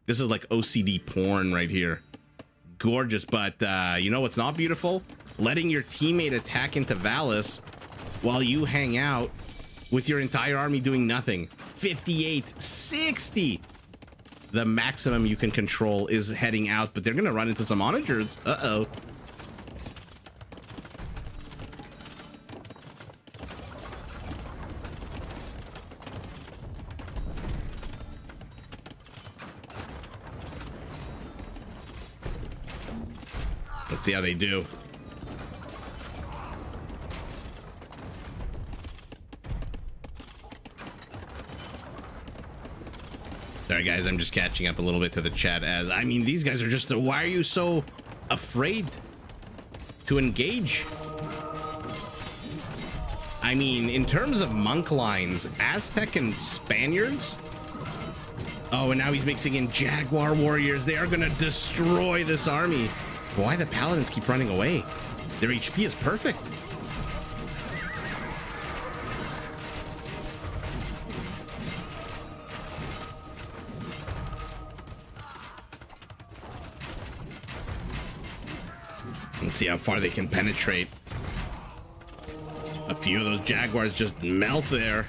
This is like OCD porn right here. Gorgeous, but you know what's not beautiful? Letting your teammate attack into Valis while you hang out with your entire army doing nothing. 58, 60. The maximum you can control is heading out, but they're gonna run into some onagers. Uh-oh. Let's see how they do. Sorry guys, I'm just catching up a little bit to the chat. As I mean, these guys are just, why are you so afraid to engage? I mean, in terms of monk lines, Aztec and Spaniards. Oh, and now he's mixing in Jaguar warriors. They are gonna destroy this army. Why the paladins keep running away? Their HP is perfect. Let's see how far they can penetrate. A few of those Jaguars just melt there.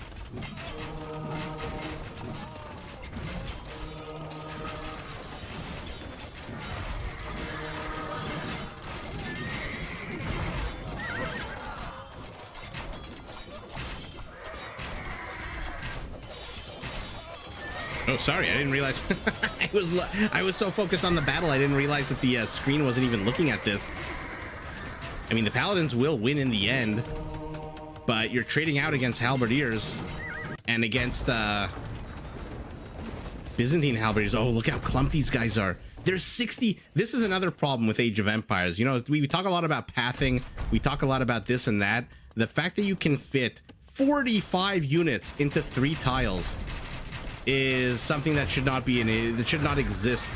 Oh, sorry, I didn't realize. I was so focused on the battle, I didn't realize that the screen wasn't even looking at this. I mean, the paladins will win in the end, but you're trading out against halberdiers and against Byzantine halberdiers. Oh, look how clumped these guys are. There's 60. This is another problem with Age of Empires. You know, we talk a lot about pathing. We talk a lot about this and that. The fact that you can fit 45 units into 3 tiles is something that should not be that should not exist,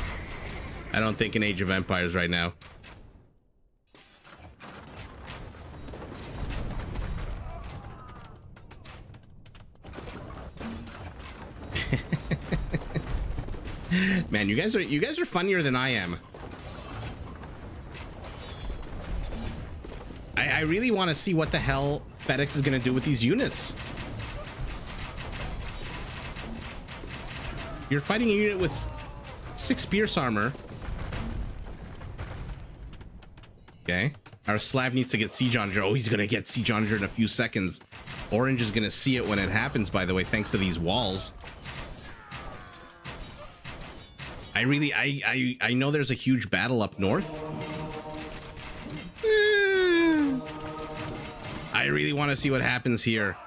I don't think, in Age of Empires right now. Man, you guys are funnier than I am. I really want to see what the hell FedEx is going to do with these units. You're fighting a unit with 6 Pierce armor. Okay. Our Slav needs to get Siege Onger. Oh, he's going to get Siege Onger in a few seconds. Orange is going to see it when it happens, by the way, thanks to these walls. I know there's a huge battle up north. I really want to see what happens here.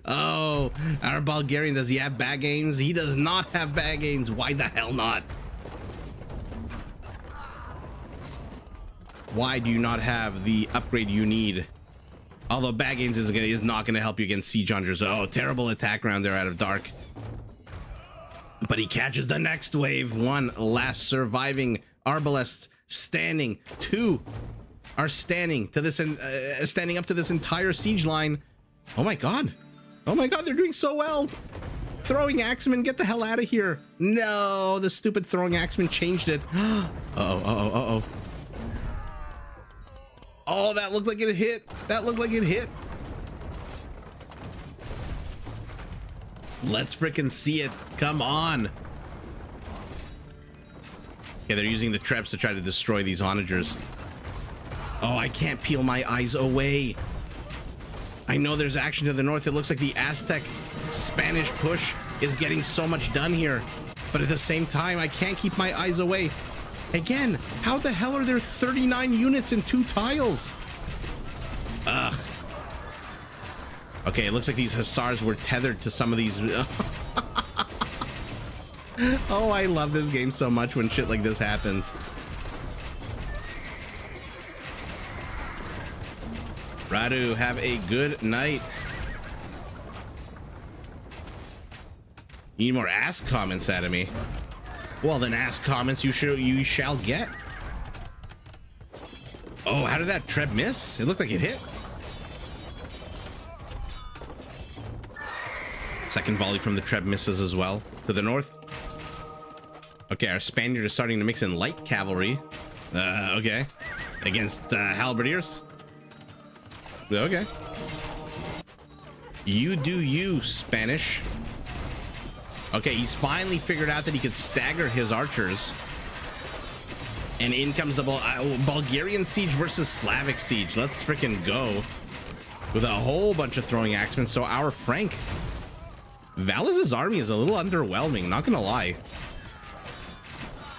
Oh, our Bulgarian, does he have Bagains? He does not have Bagains. Why the hell not? Why do you not have the upgrade you need? Although Bagains is not going to help you against Siege Hunters. Oh, terrible attack round there out of Dark. But he catches the next wave. One last surviving Arbalest standing. Two are standing to this standing up to this entire siege line. Oh my god. Oh my god, they're doing so well. Throwing Axeman, get the hell out of here. No, the stupid throwing Axeman changed it. Uh-oh. Oh, that looked like it hit. That looked like it hit. Let's freaking see it. Come on. Yeah, they're using the traps to try to destroy these onagers. Oh, I can't peel my eyes away. I know there's action to the north. It looks like the Aztec Spanish push is getting so much done here. But at the same time, I can't keep my eyes away. Again, how the hell are there 39 units in 2 tiles? Ugh. Okay, it looks like these Hussars were tethered to some of these. Oh, I love this game so much when shit like this happens. Radu, have a good night. You need more ass comments out of me. Well, then ass comments you shall get. Oh, how did that Treb miss? It looked like it hit. Second volley from the Treb misses as well. To the north. Okay, our Spaniard is starting to mix in light cavalry. Okay. Against halberdiers. Okay. You do you, Spanish. Okay, he's finally figured out that he could stagger his archers. And in comes the Bulgarian siege versus Slavic siege. Let's freaking go. With a whole bunch of throwing axemen. So our Frank Valis' army is a little underwhelming, not gonna lie.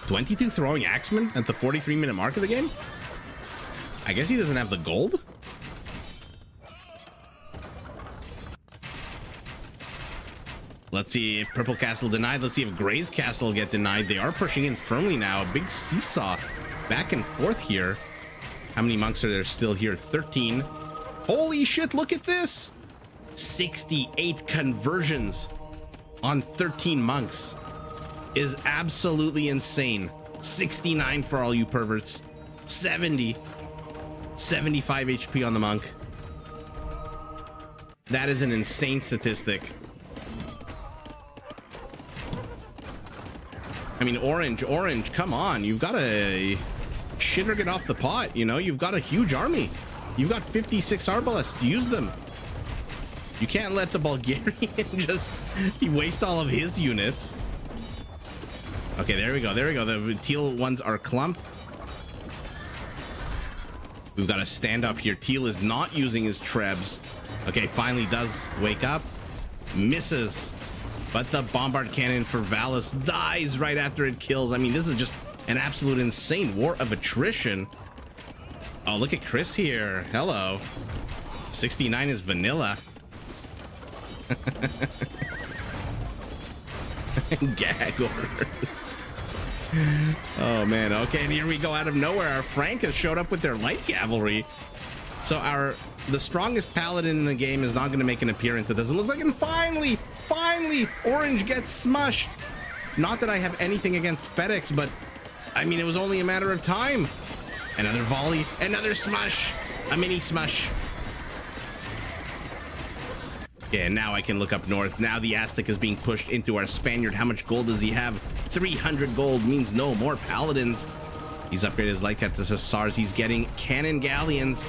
22 throwing axemen at the 43-minute mark of the game? I guess he doesn't have the gold? Let's see if Purple Castle denied. Let's see if Gray's Castle get denied. They are pushing in firmly now. A big seesaw back and forth here. How many monks are there still here? 13. Holy shit, look at this. 68 conversions on 13 monks is absolutely insane. 69 for all you perverts. 70. 75 HP on the monk. That is an insane statistic. I mean, orange, come on. You've got a shit or get off the pot, you know? You've got a huge army. You've got 56 arbalests. Use them. You can't let the Bulgarian just waste all of his units. Okay, there we go. There we go. The teal ones are clumped. We've got a standoff here. Teal is not using his trebs. Okay, finally does wake up. Misses. But the bombard cannon for Valis dies right after it kills. I mean, this is just an absolute insane war of attrition. Oh, look at Chris here. Hello. 69 is vanilla. Gag orders. Oh man. Okay, and here we go out of nowhere. Our Frank has showed up with their light cavalry. So the strongest paladin in the game is not going to make an appearance. It doesn't look like. And finally, orange gets smushed. Not that I have anything against FedEx, but I mean, it was only a matter of time. Another volley, another smush, a mini smush. Yeah, and now I can look up north. Now the Aztec is being pushed into our Spaniard. How much gold does he have? 300 gold means no more paladins. He's upgraded his light cat to Hussars. He's getting cannon galleons.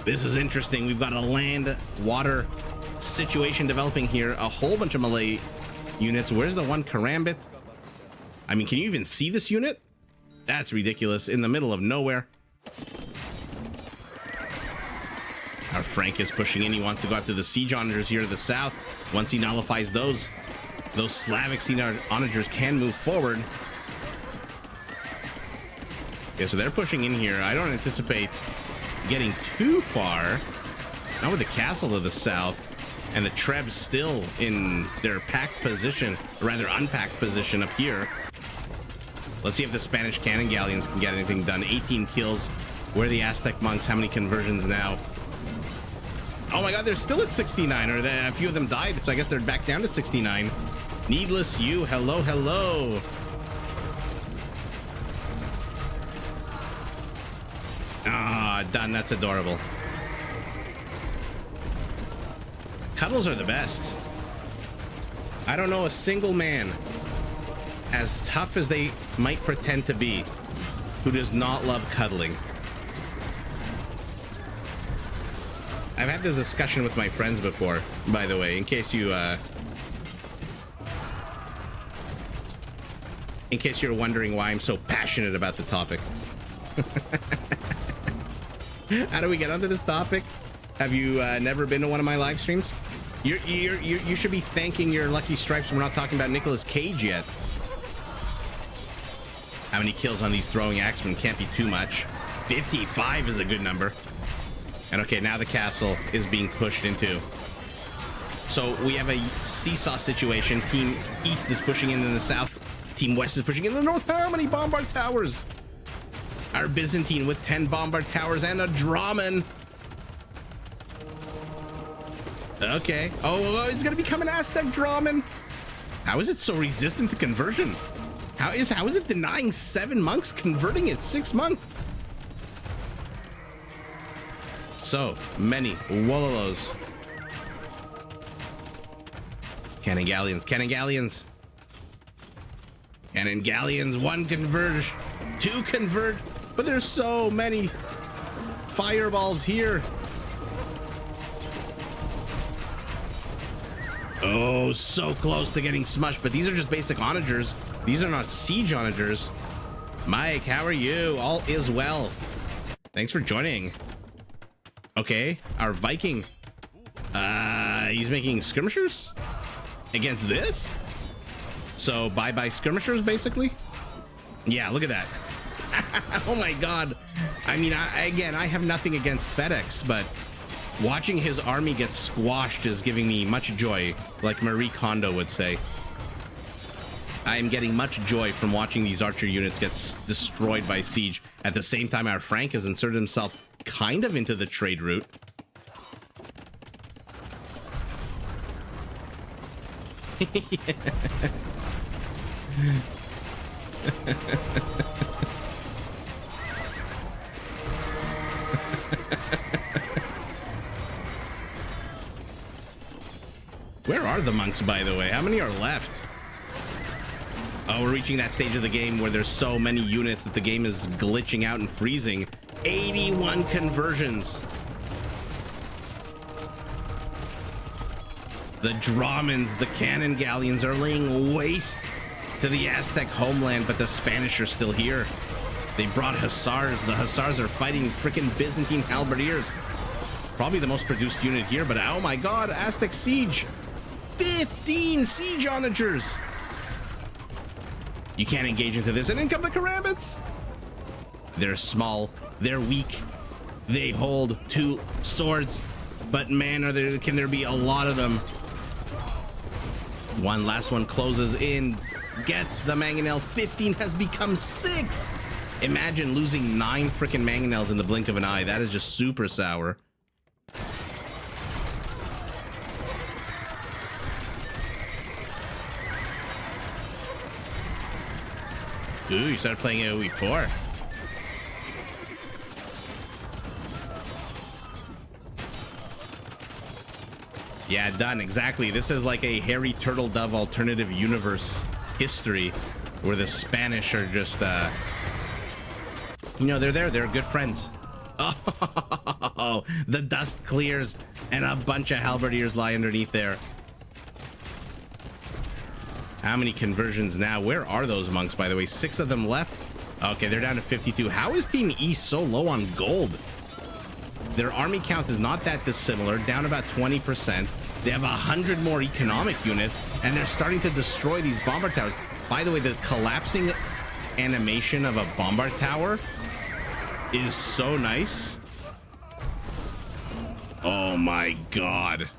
This is interesting. We've got a land water situation developing here. A whole bunch of Malay units. Where's the one Karambit? I mean, can you even see this unit? That's ridiculous. In the middle of nowhere. Our Frank is pushing in. He wants to go after the siege onagers here to the south. Once he nullifies those Slavic siege onagers can move forward. Yeah, so they're pushing in here. I don't anticipate getting too far. Not with the castle to the south. And the Trebs still in their packed position, or rather unpacked position up here. Let's see if the Spanish cannon galleons can get anything done. 18 kills. Where are the Aztec monks? How many conversions now? Oh my god, they're still at 69, or a few of them died, so I guess they're back down to 69. Needless you, hello, hello. Ah, done. That's adorable. Cuddles are the best. I don't know a single man, as tough as they might pretend to be, who does not love cuddling. I've had this discussion with my friends before, by the way, in case you're wondering why I'm so passionate about the topic. How do we get onto this topic? Have you never been to one of my live streams? You should be thanking your lucky stripes. We're not talking about Nicolas Cage yet. How many kills on these throwing axemen? Can't be too much. 55 is a good number. And okay, now the castle is being pushed into. So we have a seesaw situation. Team East is pushing into the south. Team West is pushing in the north. How many bombard towers? Our Byzantine with 10 bombard towers and a Draman. Okay. Oh, it's gonna become an Aztec Draman. How is it so resistant to conversion? How is it denying 7 monks, converting it 6 months? So many Wololos. Cannon galleons, cannon galleons. Cannon galleons, 1 converge, 2 convert, but there's so many fireballs here. Oh, so close to getting smushed, but these are just basic onagers. These are not siege onagers. Mike, how are you? All is well. Thanks for joining. Okay, our Viking. He's making skirmishers against this. So bye-bye skirmishers, basically. Yeah, look at that. Oh my god. I mean, I have nothing against FedEx, but watching his army get squashed is giving me much joy, like Marie Kondo would say. I am getting much joy from watching these archer units get destroyed by siege. At the same time, our Frank has inserted himself kind of into the trade route. Where are the monks, by the way? How many are left? Oh, we're reaching that stage of the game where there's so many units that the game is glitching out and freezing. 81 conversions. The Dramans, the cannon galleons are laying waste to the Aztec homeland, but the Spanish are still here. They brought hussars. The hussars are fighting freaking Byzantine halberdiers. Probably the most produced unit here, but oh my god, Aztec siege. 15 siege onagers. You can't engage into this, and in come the Karambits. They're small, they're weak, they hold 2 swords, but man, can there be a lot of them. One last one closes in, gets the mangonel. 15 has become 6. Imagine losing 9 freaking mangonels in the blink of an eye. That is just super sour. Ooh, you started playing AoE 4. Yeah, done. Exactly. This is like a Harry Turtle Dove alternative universe history where the Spanish are just, you know, they're there. They're good friends. Oh, the dust clears and a bunch of halberdiers lie underneath there. How many conversions now? Where are those monks, by the way? 6 of them left. Okay, they're down to 52. How is Team East so low on gold? Their army count is not that dissimilar, down about 20%. They have 100 more economic units, and they're starting to destroy these bombard towers. By the way, the collapsing animation of a bombard tower is so nice. Oh my god.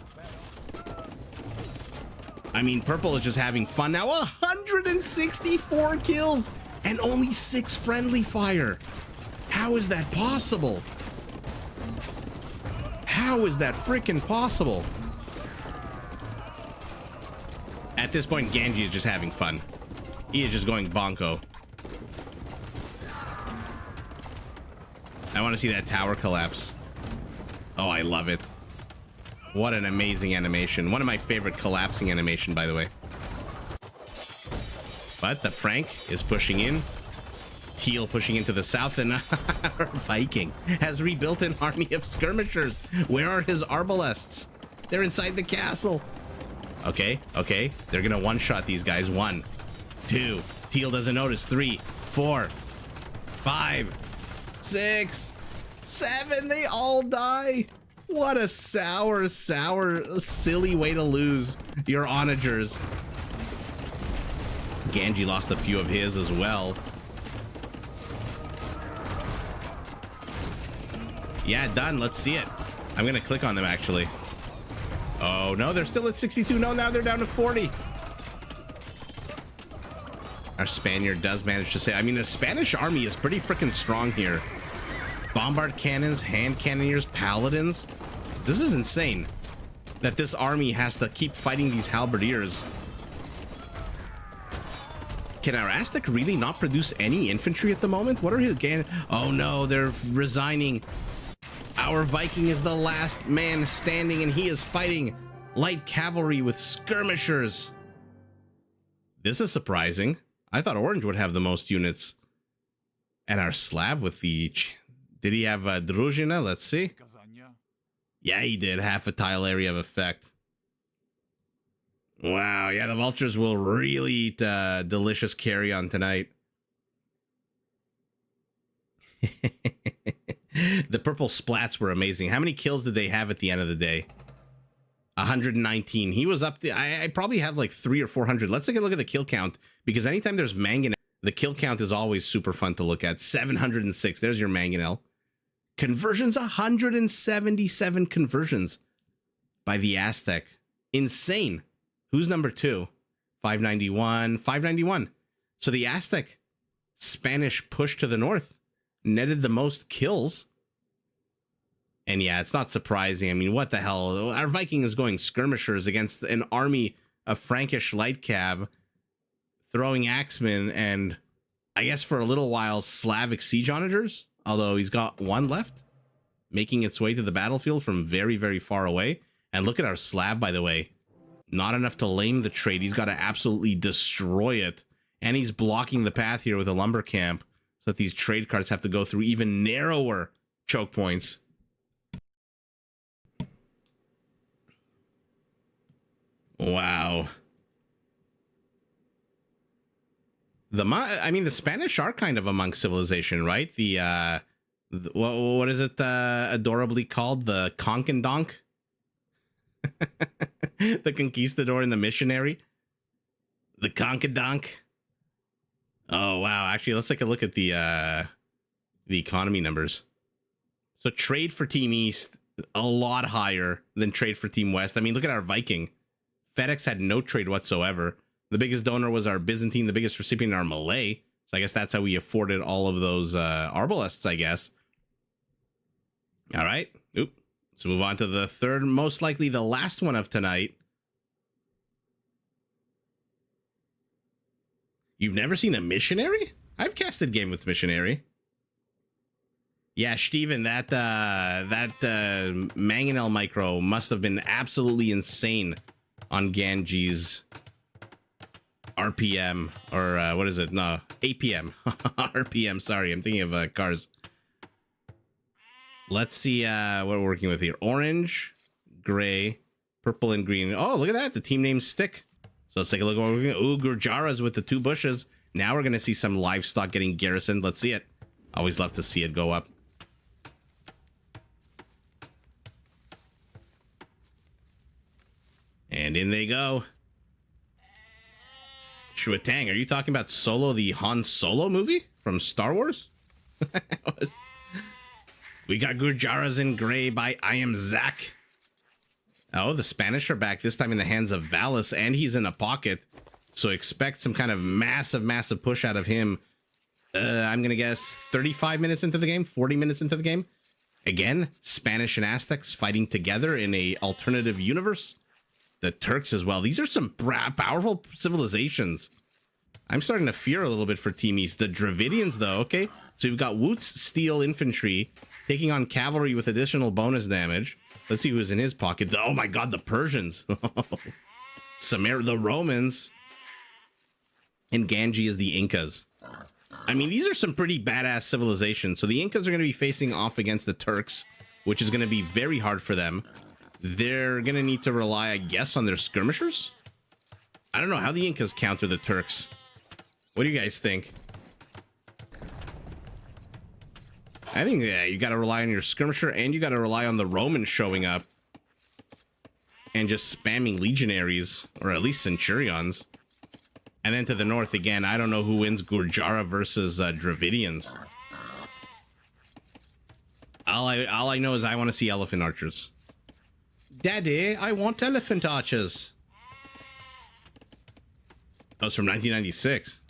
I mean, purple is just having fun now. 164 kills and only 6 friendly fire. How is that possible? How is that freaking possible? At this point, Genji is just having fun. He is just going bonko. I want to see that tower collapse. Oh, I love it. What an amazing animation. One of my favorite collapsing animation, by the way. But the Frank is pushing in. Teal pushing into the south, and our Viking has rebuilt an army of skirmishers. Where are his arbalests? They're inside the castle. Okay, okay. They're gonna one-shot these guys. 1, 2. Teal doesn't notice. 3, 4, 5, 6, 7. They all die. What a sour, silly way to lose your onagers. Genji lost a few of his as well. Yeah, done. Let's see it. I'm gonna click on them, actually. Oh, no, they're still at 62. No, now they're down to 40. Our Spaniard does manage to say, I mean, the Spanish army is pretty freaking strong here. Bombard cannons, hand cannoneers, paladins. This is insane that this army has to keep fighting these halberdiers. Can our Aztec really not produce any infantry at the moment? What are his again? Oh no, they're resigning. Our Viking is the last man standing, and he is fighting light cavalry with skirmishers. This is surprising. I thought Orange would have the most units. And our Slav with the... Did he have a Druzhina? Let's see. Yeah, he did. Half a tile area of effect. Wow, yeah, the Vultures will really eat delicious carrion tonight. The purple splats were amazing. How many kills did they have at the end of the day? 119. He was up to... I probably have like 300 or 400. Let's take a look at the kill count, because anytime there's mangonel, the kill count is always super fun to look at. 706. There's your mangonel. Conversions, 177 conversions by the Aztec. Insane. Who's number 2? 591. 591. So the Aztec Spanish push to the north netted the most kills. And yeah, it's not surprising. I mean, what the hell? Our Viking is going skirmishers against an army of Frankish light cab, throwing axemen, and I guess for a little while Slavic siege onagers, although he's got 1 left, making its way to the battlefield from very, very far away. And look at our Slav, by the way. Not enough to lame the trade. He's got to absolutely destroy it. And he's blocking the path here with a lumber camp, so that these trade carts have to go through even narrower choke points. Wow. I mean, the Spanish are kind of among civilization, right? What is it adorably called? The Conquendonk? The conquistador and the missionary? The Conquendonk? Oh, wow. Actually, let's take a look at the economy numbers. So trade for Team East, a lot higher than trade for Team West. I mean, look at our Viking. FedEx had no trade whatsoever. The biggest donor was our Byzantine, the biggest recipient our Malay. So I guess that's how we afforded all of those arbalests, I guess. All right. Oop. Let's move on to the third, most likely the last one of tonight. You've never seen a missionary? I've casted game with missionary. Yeah, Steven, that Mangonel micro must have been absolutely insane on Genji's RPM, or what is it? No, APM. RPM, sorry, I'm thinking of cars. Let's see what we're working with here. Orange, gray, purple, and green. Oh, look at that. The team names stick. So let's take a look. Ooh, Gurjara's with the 2 bushes. Now we're going to see some livestock getting garrisoned. Let's see it. Always love to see it go up. And in they go. Shuatang, are you talking about Solo, the Han Solo movie from Star Wars? We got Gurjaras in gray by I Am Zach. Oh, the Spanish are back, this time in the hands of Valis, and he's in a pocket. So expect some kind of massive push out of him. I'm going to guess 35 minutes into the game, 40 minutes into the game. Again, Spanish and Aztecs fighting together in a alternative universe. The Turks as well. These are some powerful civilizations. I'm starting to fear a little bit for Team East. The Dravidians, though, okay. So you've got Woot's Steel Infantry taking on cavalry with additional bonus damage. Let's see who's in his pocket. Oh my god, the Persians. The Romans. And Ganji is the Incas. I mean, these are some pretty badass civilizations. So the Incas are going to be facing off against the Turks, which is going to be very hard for them. They're going to need to rely, I guess, on their skirmishers. I don't know how the Incas counter the Turks. What do you guys think? I think, yeah, you got to rely on your skirmisher, and you got to rely on the Romans showing up and just spamming legionaries, or at least centurions. And then to the north again, I don't know who wins Gurjara versus Dravidians. All I know is I want to see elephant archers. Daddy, I want elephant archers. That was from 1996.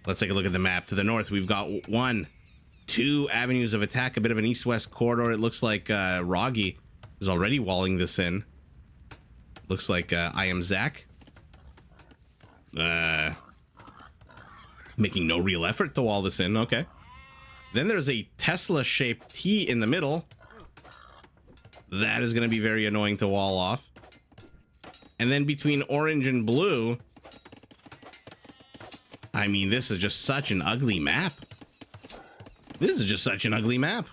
Let's take a look at the map. To the north, we've got 1, 2 avenues of attack, a bit of an east-west corridor. It looks like Roggy is already walling this in. Looks like I Am Zach. Making no real effort to wall this in. Okay. Then there's a Tesla-shaped T in the middle. That is going to be very annoying to wall off. And then between orange and blue, I mean, this is just such an ugly map. This is just such an ugly map.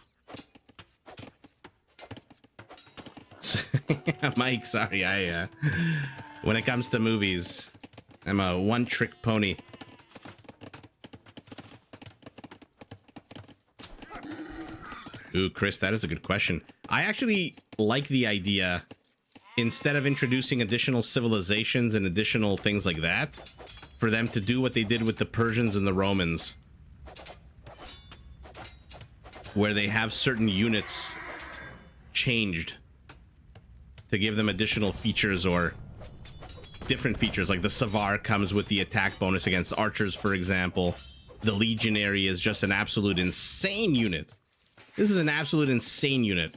Mike, sorry, when it comes to movies, I'm a one-trick pony. Ooh, Chris, that is a good question. I actually like the idea, instead of introducing additional civilizations and additional things like that, for them to do what they did with the Persians and the Romans, where they have certain units changed to give them additional features or different features. Like the Savar comes with the attack bonus against archers, for example. The Legionary is just an absolute insane unit. This is an absolute insane unit.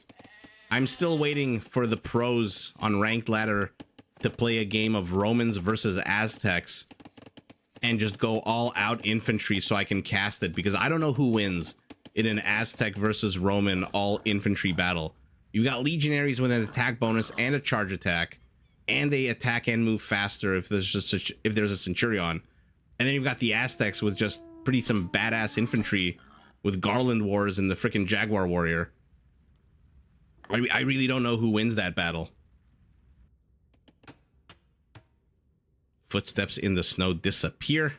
I'm still waiting for the pros on ranked ladder to play a game of Romans versus Aztecs and just go all out infantry so I can cast it, because I don't know who wins in an Aztec versus Roman all infantry battle. You got Legionaries with an attack bonus and a charge attack, and they attack and move faster if there's a Centurion. And then you've got the Aztecs with just some badass infantry with Garland Wars and the freaking Jaguar Warrior. I really don't know who wins that battle. Footsteps in the snow disappear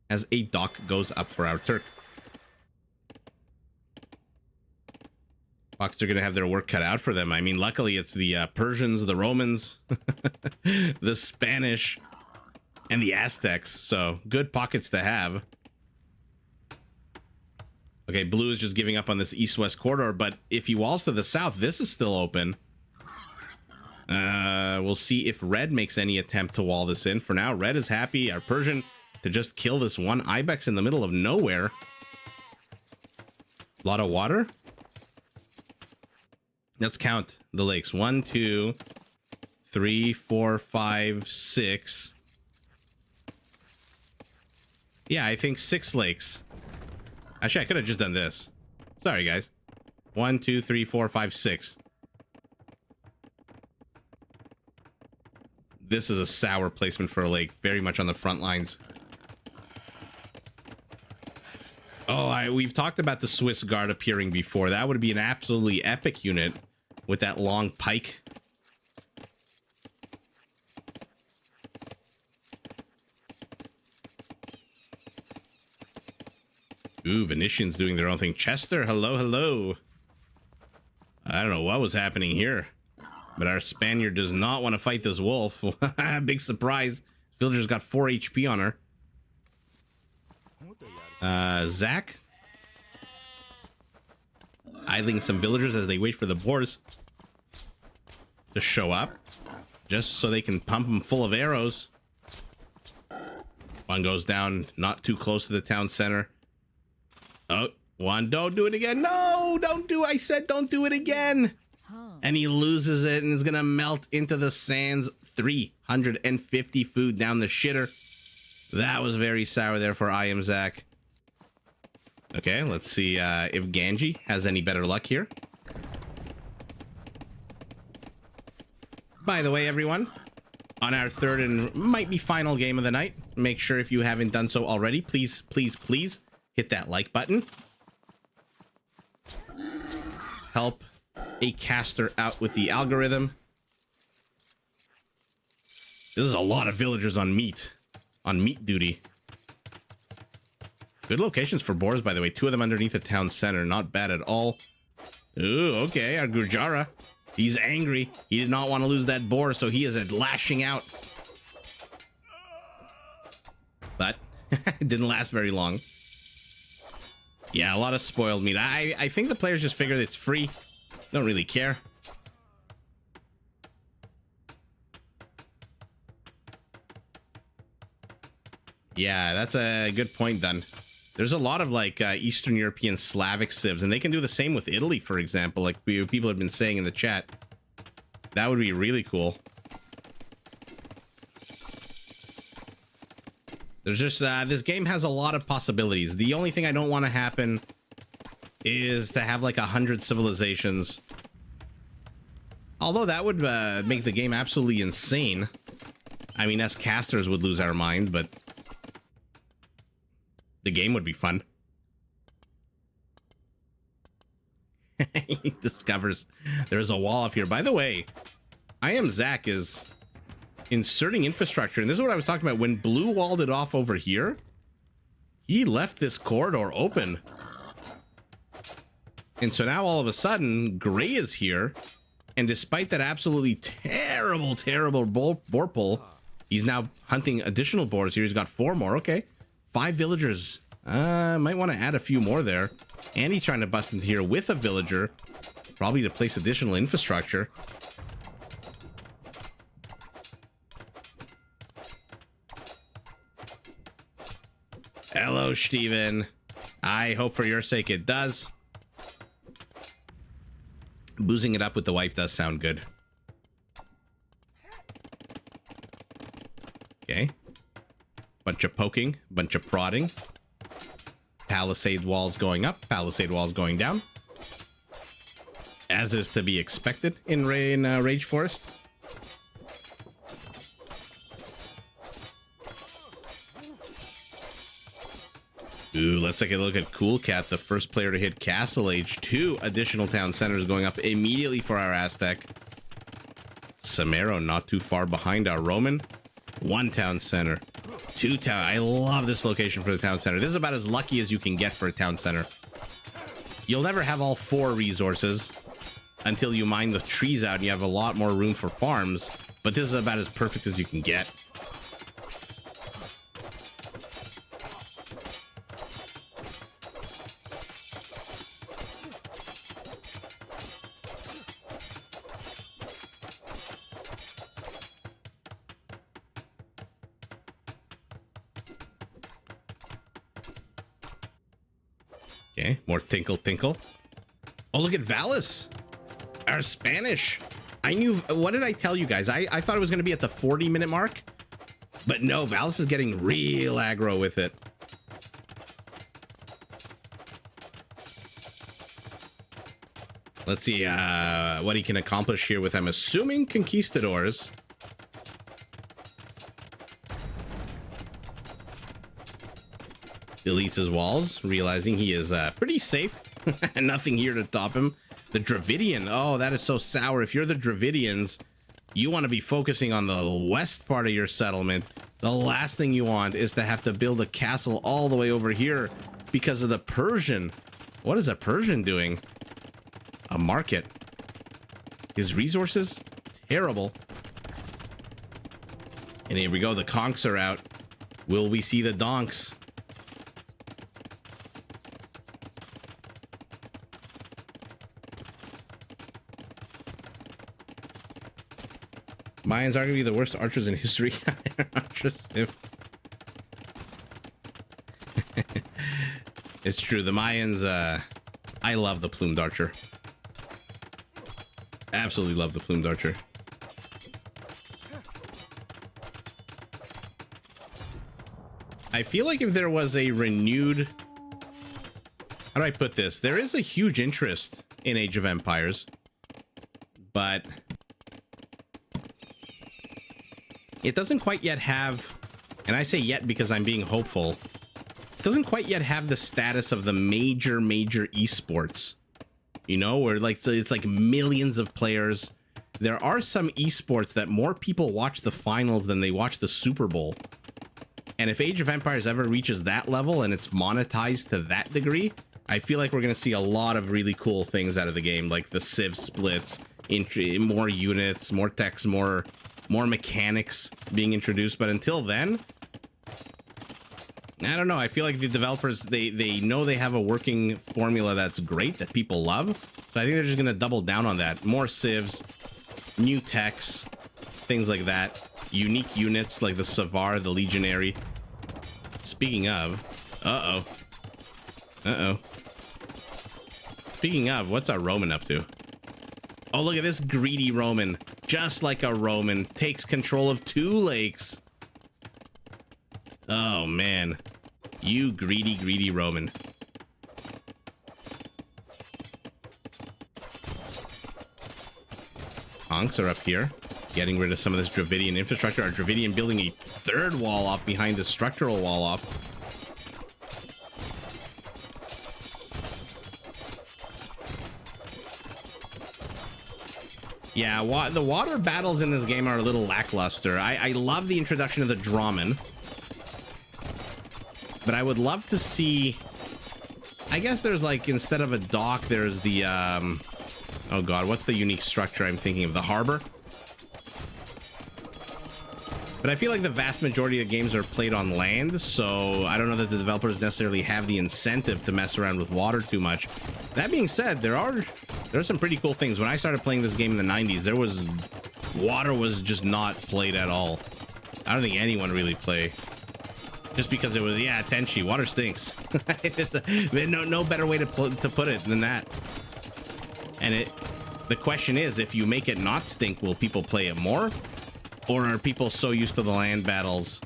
as a dock goes up for our Turk. Fox are going to have their work cut out for them. I mean, luckily it's the Persians, the Romans, the Spanish, and the Aztecs. So good pockets to have. Okay, blue is just giving up on this east-west corridor, but if he walls to the south, this is still open. We'll see if red makes any attempt to wall this in. For now, red is happy, our Persian, to just kill this one Ibex in the middle of nowhere. A lot of water. Let's count the lakes. 1, 2, 3, 4, 5, 6. Yeah, I think 6 lakes. Actually, I could have just done this. Sorry, guys. 1, 2, 3, 4, 5, 6. This is a sour placement for a lake. Very much on the front lines. Oh, we've talked about the Swiss Guard appearing before. That would be an absolutely epic unit with that long pike. Ooh, Venetians doing their own thing. Chester, hello, hello. I don't know what was happening here, but our Spaniard does not want to fight this wolf. Big surprise. Villager's got 4 HP on her. Zach? idling some villagers as they wait for the boars to show up, just so they can pump them full of arrows. One goes down, not too close to the town center. Oh, one, don't do it again. No, don't do, I said don't do it again. And he loses it and is gonna melt into the sands. 350 food down the shitter. That was very sour there for I Am Zach. Okay, let's see if Ganji has any better luck here. By the way, everyone, on our third and might be final game of the night, make sure if you haven't done so already, please, please, please hit that like button. Help a caster out with the algorithm. This is a lot of villagers on meat duty. Good locations for boars, by the way. 2 of them underneath the town center. Not bad at all. Ooh, okay, our Gurjara. He's angry. He did not want to lose that boar, so he is lashing out. But it didn't last very long. Yeah, a lot of spoiled meat. I think the players just figured it's free. Don't really care. Yeah, that's a good point, Dun. There's a lot of like Eastern European Slavic civs, and they can do the same with Italy, for example, like people have been saying in the chat. That would be really cool. There's just this game has a lot of possibilities. The only thing I don't want to happen is to have like 100 civilizations. Although that would make the game absolutely insane. I mean, us casters would lose our mind, but the game would be fun. He discovers there's a wall up here. By the way, I Am Zach is inserting infrastructure, and this is what I was talking about. When Blue walled it off over here, he left this corridor open. And so now all of a sudden, Gray is here, and despite that absolutely terrible, terrible boar pull, he's now hunting additional boars here. He's got 4 more. Okay. 5 villagers. Might want to add a few more there. And he's trying to bust into here with a villager, probably to place additional infrastructure. Hello, Steven. I hope for your sake it does. Boozing it up with the wife does sound good. Okay. Bunch of poking, bunch of prodding. Palisade walls going up, palisade walls going down. As is to be expected in Rage Forest. Ooh, let's take a look at Cool Cat, the first player to hit Castle Age. 2 additional town centers going up immediately for our Aztec. Samaro not too far behind our Roman. 1 town center. 2 town. I love this location for the town center. This is about as lucky as you can get for a town center. You'll never have all 4 resources until you mine the trees out and you have a lot more room for farms. But this is about as perfect as you can get. Okay, more tinkle tinkle. Oh, look at Valis, our Spanish. I knew, what did I tell you guys? I thought it was going to be at the 40-minute mark, but no, Valis is getting real aggro with it. Let's see what he can accomplish here with, I'm assuming, conquistadors. Deletes his walls, realizing he is pretty safe. Nothing here to top him. The Dravidian, oh, that is so sour. If you're the Dravidians, you want to be focusing on the west part of your settlement. The last thing you want is to have to build a castle all the way over here because of the Persian. What is a Persian doing? A market. His resources? Terrible. And here we go, the conks are out. Will we see the donks? Mayans are arguably the worst archers in history. Interesting. It's true. The Mayans, I love the plumed archer. Absolutely love the plumed archer. I feel like if there was a renewed... How do I put this? There is a huge interest in Age of Empires, but it doesn't quite yet have, and I say yet because I'm being hopeful, it doesn't quite yet have the status of the major esports, you know, where like it's like millions of players. There are some esports that more people watch the finals than they watch the Super Bowl. And if Age of Empires ever reaches that level and it's monetized to that degree, I feel like we're going to see a lot of really cool things out of the game, like the Civ splits, more units, more techs, more mechanics being introduced. But until then, I don't know. I feel like the developers, they know they have a working formula that's great, that people love. So I think they're just going to double down on that. More civs, new techs, things like that. Unique units like the Savar, the Legionary. Speaking of, Speaking of, what's our Roman up to? Oh, look at this greedy Roman. Just like a Roman. Takes control of 2 lakes. Oh, man. You greedy Roman. Honks are up here. Getting rid of some of this Dravidian infrastructure. Our Dravidian building a 3rd wall off behind the structural wall off. Yeah, the water battles in this game are a little lackluster. I love the introduction of the Drahman, but I would love to see... I guess there's like, instead of a dock, there's the... oh god, what's the unique structure I'm thinking of? The harbor? But I feel like the vast majority of games are played on land, so I don't know that the developers necessarily have the incentive to mess around with water too much. That being said, there are some pretty cool things. When I started playing this game in the 90s, water was just not played at all. I don't think anyone really played. Just because it was, yeah, Tenchi, water stinks. no better way to put it than that. And the question is, if you make it not stink, will people play it more? Or are people so used to the land battles?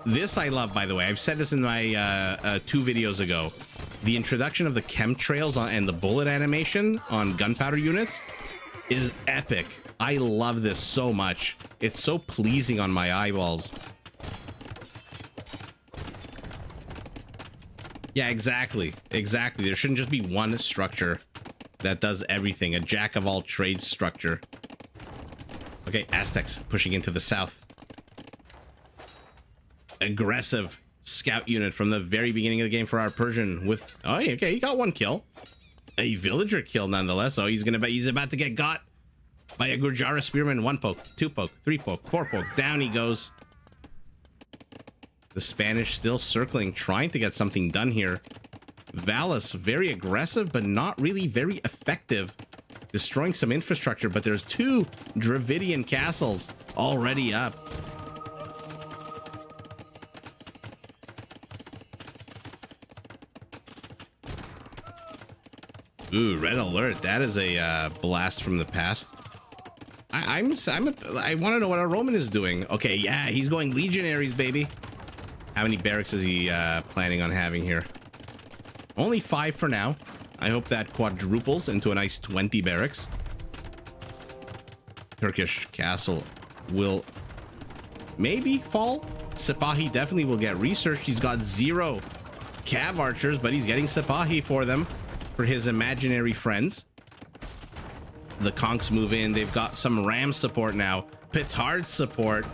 This I love, by the way. I've said this in my 2 videos ago. The introduction of the chemtrails and the bullet animation on gunpowder units is epic. I love this so much. It's so pleasing on my eyeballs. Yeah, exactly. Exactly. There shouldn't just be one structure that does everything. A jack of all trades structure. Okay, Aztecs pushing into the south. Aggressive scout unit from the very beginning of the game for our Persian with... Oh, okay, he got 1 kill. A villager kill nonetheless. Oh, he's about to get got by a Gurjara spearman. 1 poke, 2 poke, 3 poke, 4 poke. Down he goes. The Spanish still circling, trying to get something done here. Valus, very aggressive, but not really very effective. Destroying some infrastructure, but there's 2 Dravidian castles already up. Ooh, red alert. That is a blast from the past. I want to know what our Roman is doing. Okay, yeah, he's going legionaries, baby. How many barracks is he planning on having here? Only 5 for now. I hope that quadruples into a nice 20 barracks. Turkish castle will maybe fall. Sipahi definitely will get researched. He's got 0 cav archers, but he's getting Sipahi for them, for his imaginary friends. The conks move in. They've got some ram support now. Petard support.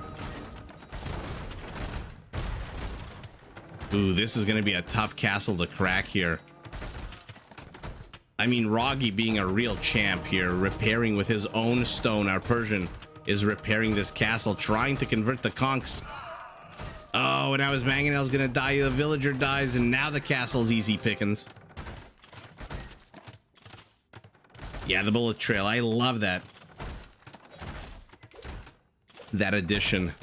Ooh, this is going to be a tough castle to crack here. I mean, Roggy being a real champ here, repairing with his own stone. Our Persian is repairing this castle, trying to convert the conks. Oh, and now his Mangonel's gonna die. The villager dies, and now the castle's easy pickings. Yeah, the bullet trail. I love that. that addition.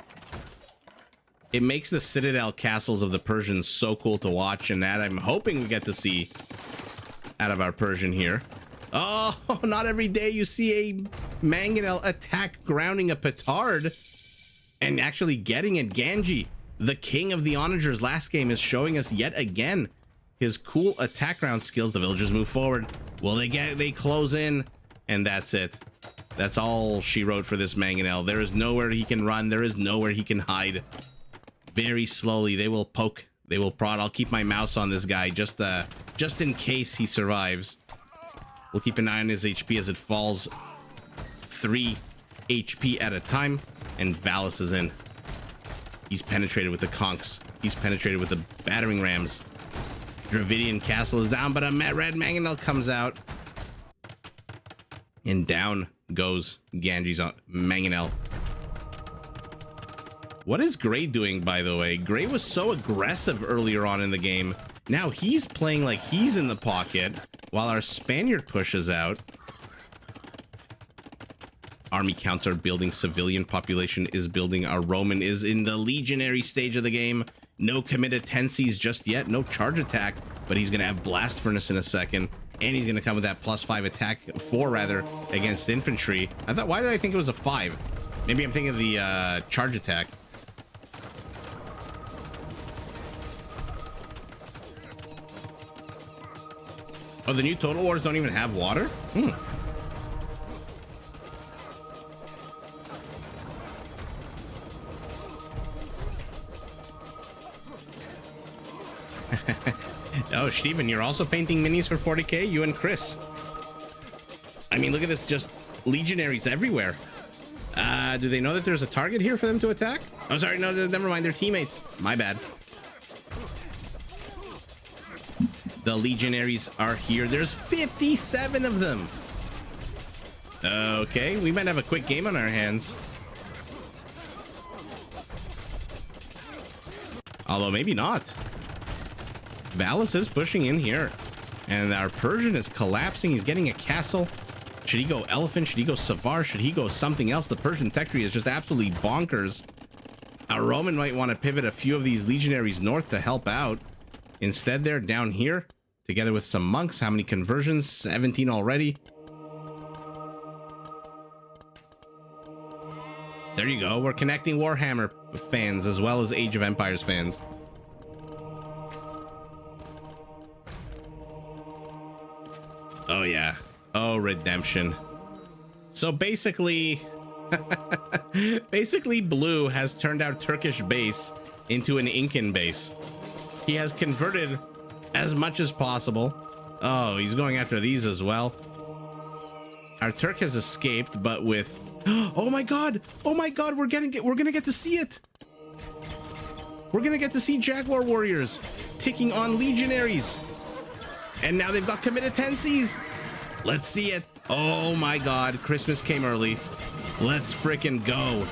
It makes the Citadel castles of the Persians so cool to watch, and that I'm hoping we get to see out of our Persian here. Oh, not every day you see a Mangonel attack grounding a petard and actually getting it. Ganji, the king of the onagers last game, is showing us yet again his cool attack ground skills. The villagers move forward. Will they close in? And that's it. That's all she wrote for this Mangonel. There is nowhere he can run. There is nowhere he can hide. Very slowly, they will poke. They will prod. I'll keep my mouse on this guy just in case he survives. We'll keep an eye on his HP as it falls 3 HP at a time. And Valis is in. He's penetrated with the conks. He's penetrated with the battering rams. Dravidian castle is down, but a red Mangonel comes out. And down goes Ganji's Mangonel. What is Gray doing, by the way? Gray was so aggressive earlier on in the game. Now he's playing like he's in the pocket while our Spaniard pushes out. Army counts are building. Civilian population is building. Our Roman is in the legionary stage of the game. No committed tensies just yet. No charge attack, but he's going to have Blast Furnace in a second. And he's going to come with that +5 attack, 4 rather, against infantry. I thought, why did I think it was a 5? Maybe I'm thinking of the charge attack. Oh, the new Total Wars don't even have water? Oh, Steven, you're also painting minis for 40k? You and Chris. I mean, look at this, just legionaries everywhere. Do they know that there's a target here for them to attack? Oh, sorry, no, never mind, they're teammates. My bad. The legionaries are here. There's 57 of them. Okay, we might have a quick game on our hands. Although maybe not. Valis is pushing in here. And our Persian is collapsing. He's getting a castle. Should he go elephant? Should he go Savar? Should he go something else? The Persian tech tree is just absolutely bonkers. Our Roman might want to pivot a few of these legionaries north to help out. Instead, they're down here together with some monks. How many conversions? 17 already. There you go. We're connecting Warhammer fans as well as Age of Empires fans. Oh, yeah. Oh, redemption. So basically, Blue has turned our Turkish base into an Incan base. He has converted as much as possible. Oh, he's going after these as well. Our Turk has escaped, but with... Oh my god! Oh my god, we're gonna get to see it! We're gonna get to see Jaguar warriors ticking on legionaries. And now they've got committed tensies. Let's see it. Oh my god, Christmas came early. Let's frickin' go.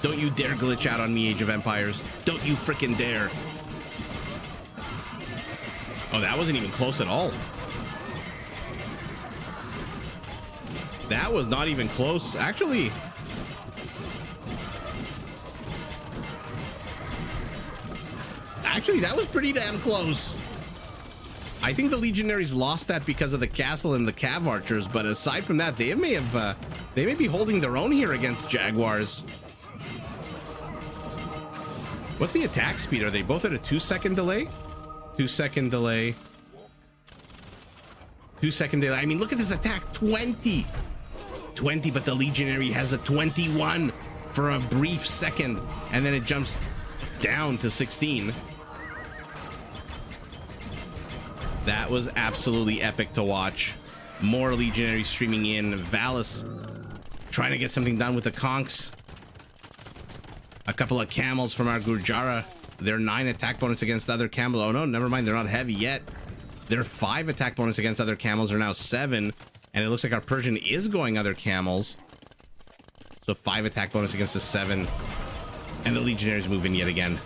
Don't you dare glitch out on me, Age of Empires. Don't you frickin' dare. Oh, that wasn't even close at all. That was not even close. Actually, that was pretty damn close. I think the legionaries lost that because of the castle and the cav archers, but aside from that, they may be holding their own here against Jaguars. What's the attack speed? Are they both at a 2-second delay? 2-second delay. 2-second delay. I mean, look at this attack. 20, but the legionary has a 21 for a brief second, and then it jumps down to 16. That was absolutely epic to watch. More legionaries streaming in. Valis trying to get something done with the conks. A couple of camels from our Gurjara. They're 9 attack bonus against other camels. Oh no, never mind, they're not heavy yet. Their 5 attack bonus against other camels are now 7. And it looks like our Persian is going other camels. So 5 attack bonus against the 7. And the legionaries move in yet again.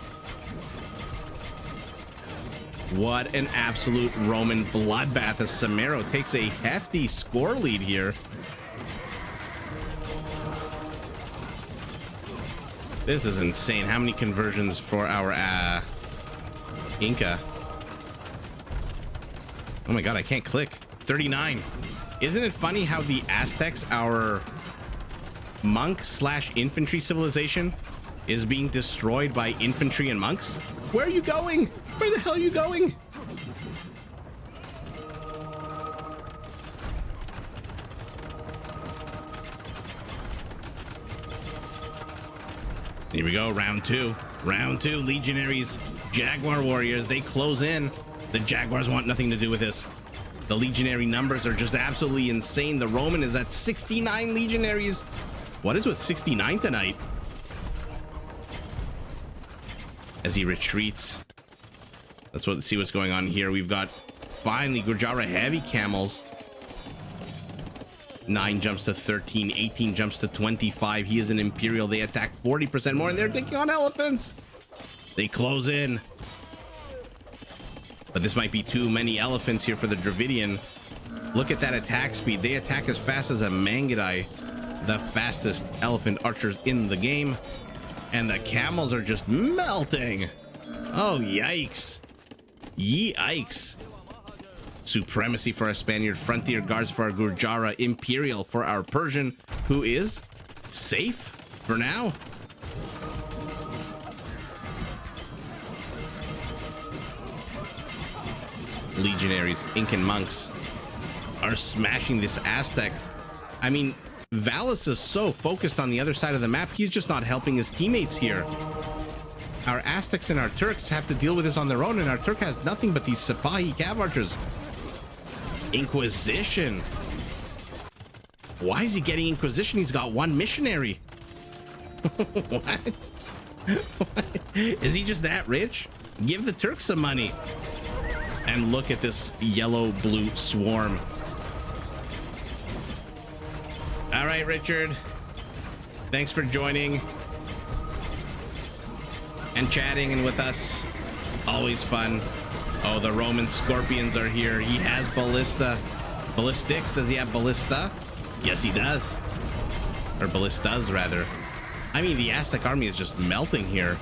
What an absolute Roman bloodbath as Samero takes a hefty score lead here. This is insane. How many conversions for our Inca? Oh my god, I can't click. 39. Isn't it funny how the Aztecs, our monk slash infantry civilization, is being destroyed by infantry and monks? Where are you going? Where the hell are you going? Here we go, round two. Round two, legionaries, Jaguar warriors, they close in. The Jaguars want nothing to do with this. The legionary numbers are just absolutely insane. The Roman is at 69 legionaries. What is with 69 tonight? As he retreats. Let's see what's going on here. We've got finally Gurjara heavy camels. 9 jumps to 13, 18 jumps to 25. He is an Imperial. They attack 40% more, and they're taking on elephants. They close in. But this might be too many elephants here for the Dravidian. Look at that attack speed. They attack as fast as a Mangudai, the fastest elephant archers in the game. And the camels are just melting. Oh, yikes. Yikes. Supremacy for our Spaniard, Frontier Guards for our Gurjara, Imperial for our Persian, who is safe for now. Legionaries, Incan monks are smashing this Aztec. I mean, Valus is so focused on the other side of the map, he's just not helping his teammates here. Our Aztecs and our Turks have to deal with this on their own, and our Turk has nothing but these Sipahi cav archers. Inquisition. Why is he getting Inquisition? He's got 1 missionary. What? What? Is he just that rich? Give the Turks some money. And look at this yellow-blue swarm. All right, Richard. Thanks for joining and chatting and with us. Always fun. Oh, the Roman Scorpions are here. He has ballista. Ballistics. Does he have ballista? Yes, he does. Or ballistas, rather. I mean, the Aztec army is just melting here.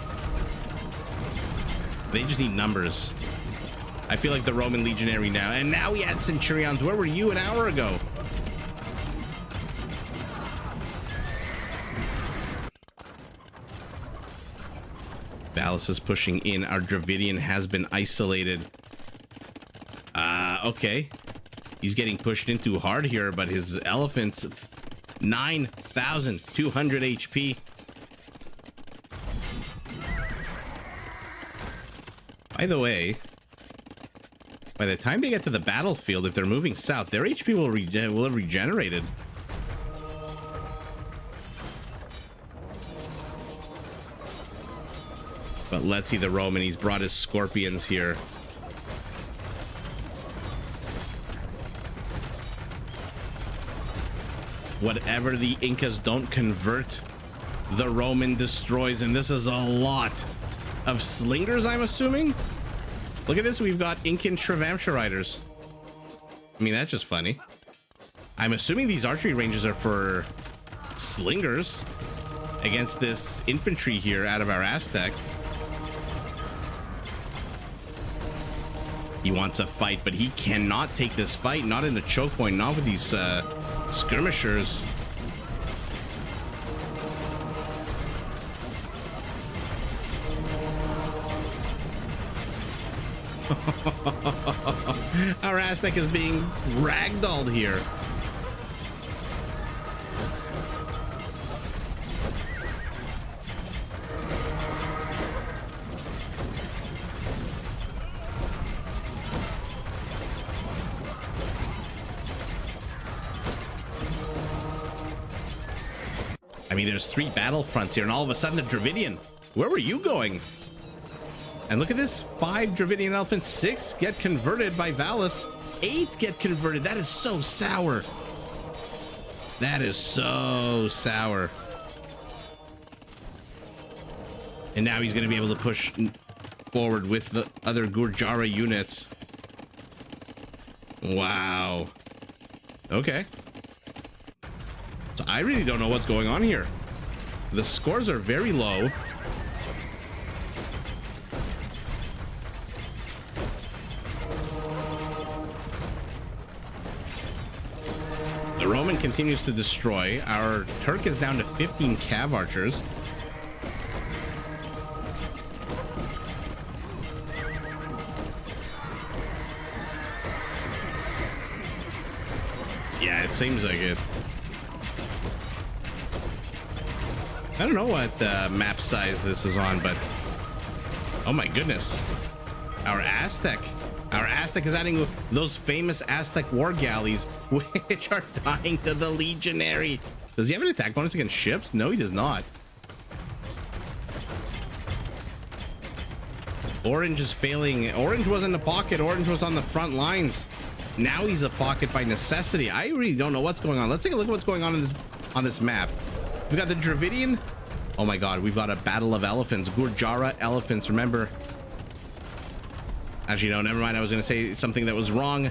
They just need numbers. I feel like the Roman legionary now. And now we had centurions. Where were you an hour ago? Valus is pushing in. Our Dravidian has been isolated. Okay. He's getting pushed in too hard here, but his elephant's 9,200 HP. By the way, by the time they get to the battlefield, if they're moving south, their HP will have regenerated. But let's see the Roman. He's brought his Scorpions here. Whatever the Incas don't convert, the Roman destroys. And this is a lot of slingers, I'm assuming. Look at this. We've got Incan Shravamsha riders. I mean, that's just funny. I'm assuming these archery ranges are for slingers against this infantry here out of our Aztec. He wants a fight, but he cannot take this fight. Not in the choke point, not with these skirmishers. Our Aztec is being ragdolled here. I mean, there's 3 battle fronts here, and all of a sudden, the Dravidian. Where were you going? And look at this. 5 Dravidian elephants, 6 get converted by Valus. 8 get converted. That is so sour. That is so sour. And now he's going to be able to push forward with the other Gurjara units. Wow. Okay. So I really don't know what's going on here. The scores are very low. The Roman continues to destroy. Our Turk is down to 15 cav archers. Yeah, it seems like it. I don't know what map size this is on, but oh my goodness. Our Aztec is adding those famous Aztec war galleys, which are dying to the legionary. Does he have an attack bonus against ships? No, he does not. Orange is failing. Orange was in the pocket. Orange was on the front lines. Now he's a pocket by necessity. I really don't know what's going on. Let's take a look at what's going on in this map. We got the Dravidian. Oh my god, we've got a battle of elephants. Gurjara elephants. Remember? Actually, no, never mind. I was going to say something that was wrong.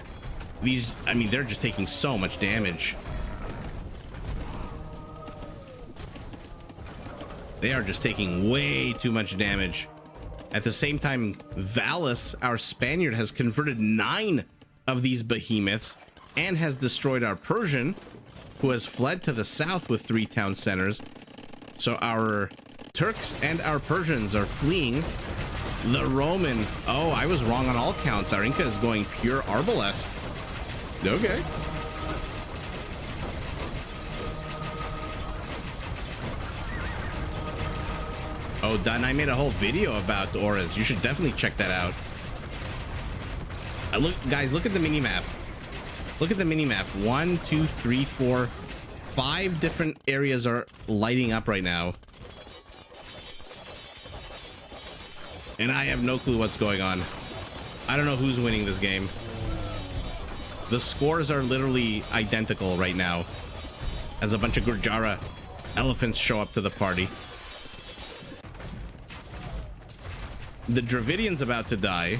These, I mean, they're just taking so much damage. They are just taking way too much damage. At the same time, Valus, our Spaniard, has converted 9 of these behemoths and has destroyed our Persian, who has fled to the south with 3 town centers. So our Turks and our Persians are fleeing. The Roman, oh, I was wrong on all counts. Our Inca is going pure Arbalest. Okay. Oh, done. I made a whole video about the auras. You should definitely check that out. Look, guys, look at the mini map. Look at the mini map. 1, 2, 3, 4, 5 different areas are lighting up right now. And I have no clue what's going on. I don't know who's winning this game. The scores are literally identical right now as a bunch of Gurjara elephants show up to the party. The Dravidian's about to die.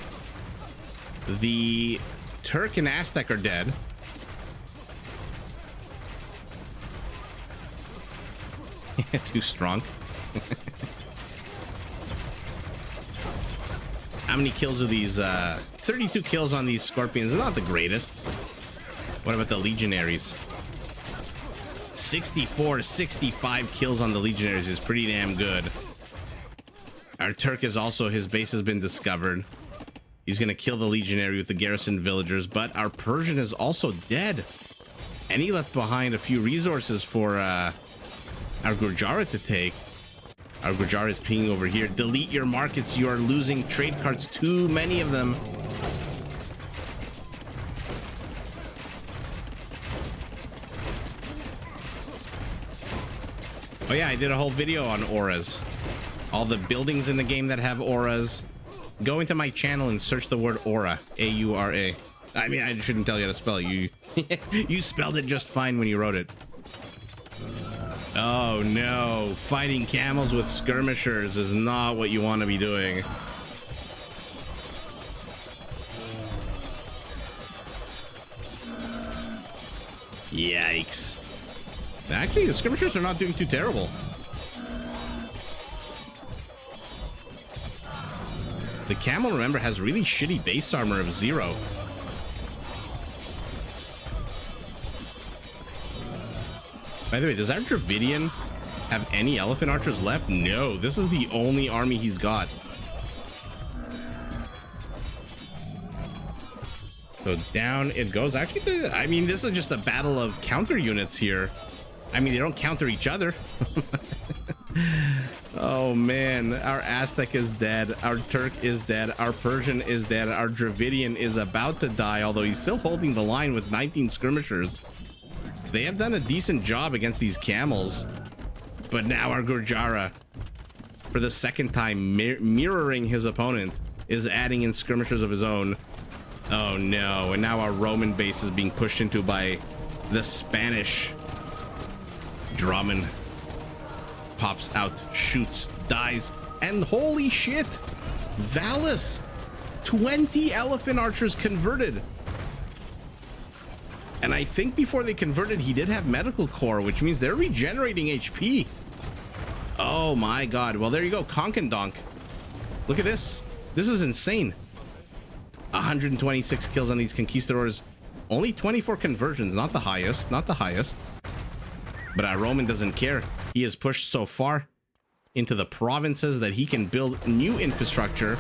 The Turk and Aztec are dead. Too strong. How many kills are these? 32 kills on these scorpions. Not the greatest. What about the legionaries? 65 kills on the legionaries is pretty damn good. Our Turk is also, his base has been discovered. He's gonna kill the legionary with the garrison villagers, but our Persian is also dead. And he left behind a few resources for our Gurjara to take. Our Gurjara is pinging over here. Delete your markets. You are losing trade cards. Too many of them. Oh yeah, I did a whole video on auras. All the buildings in the game that have auras. Go into my channel and search the word aura. A-U-R-A. I mean, I shouldn't tell you how to spell it. You, you spelled it just fine when you wrote it. Oh no, fighting camels with skirmishers is not what you want to be doing. Yikes. Actually, the skirmishers are not doing too terrible. The camel, remember, has really shitty base armor of 0. By the way, does our Dravidian have any elephant archers left? No, this is the only army he's got. So down it goes. Actually, I mean, this is just a battle of counter units here. I mean, they don't counter each other. Oh man, our Aztec is dead. Our Turk is dead. Our Persian is dead. Our Dravidian is about to die, although he's still holding the line with 19 skirmishers. They have done a decent job against these camels. But now our Gurjara, for the second time, mirroring his opponent, is adding in skirmishers of his own. Oh no, and now our Roman base is being pushed into by the Spanish. Drummond pops out, shoots, dies, and holy shit, Valus, 20 elephant archers converted. And I think before they converted, he did have medical core, which means they're regenerating HP. Oh my god. Well, there you go. Conk and Donk. Look at this. This is insane. 126 kills on these conquistadors. Only 24 conversions. Not the highest. Not the highest. But Roman doesn't care. He has pushed so far into the provinces that he can build new infrastructure.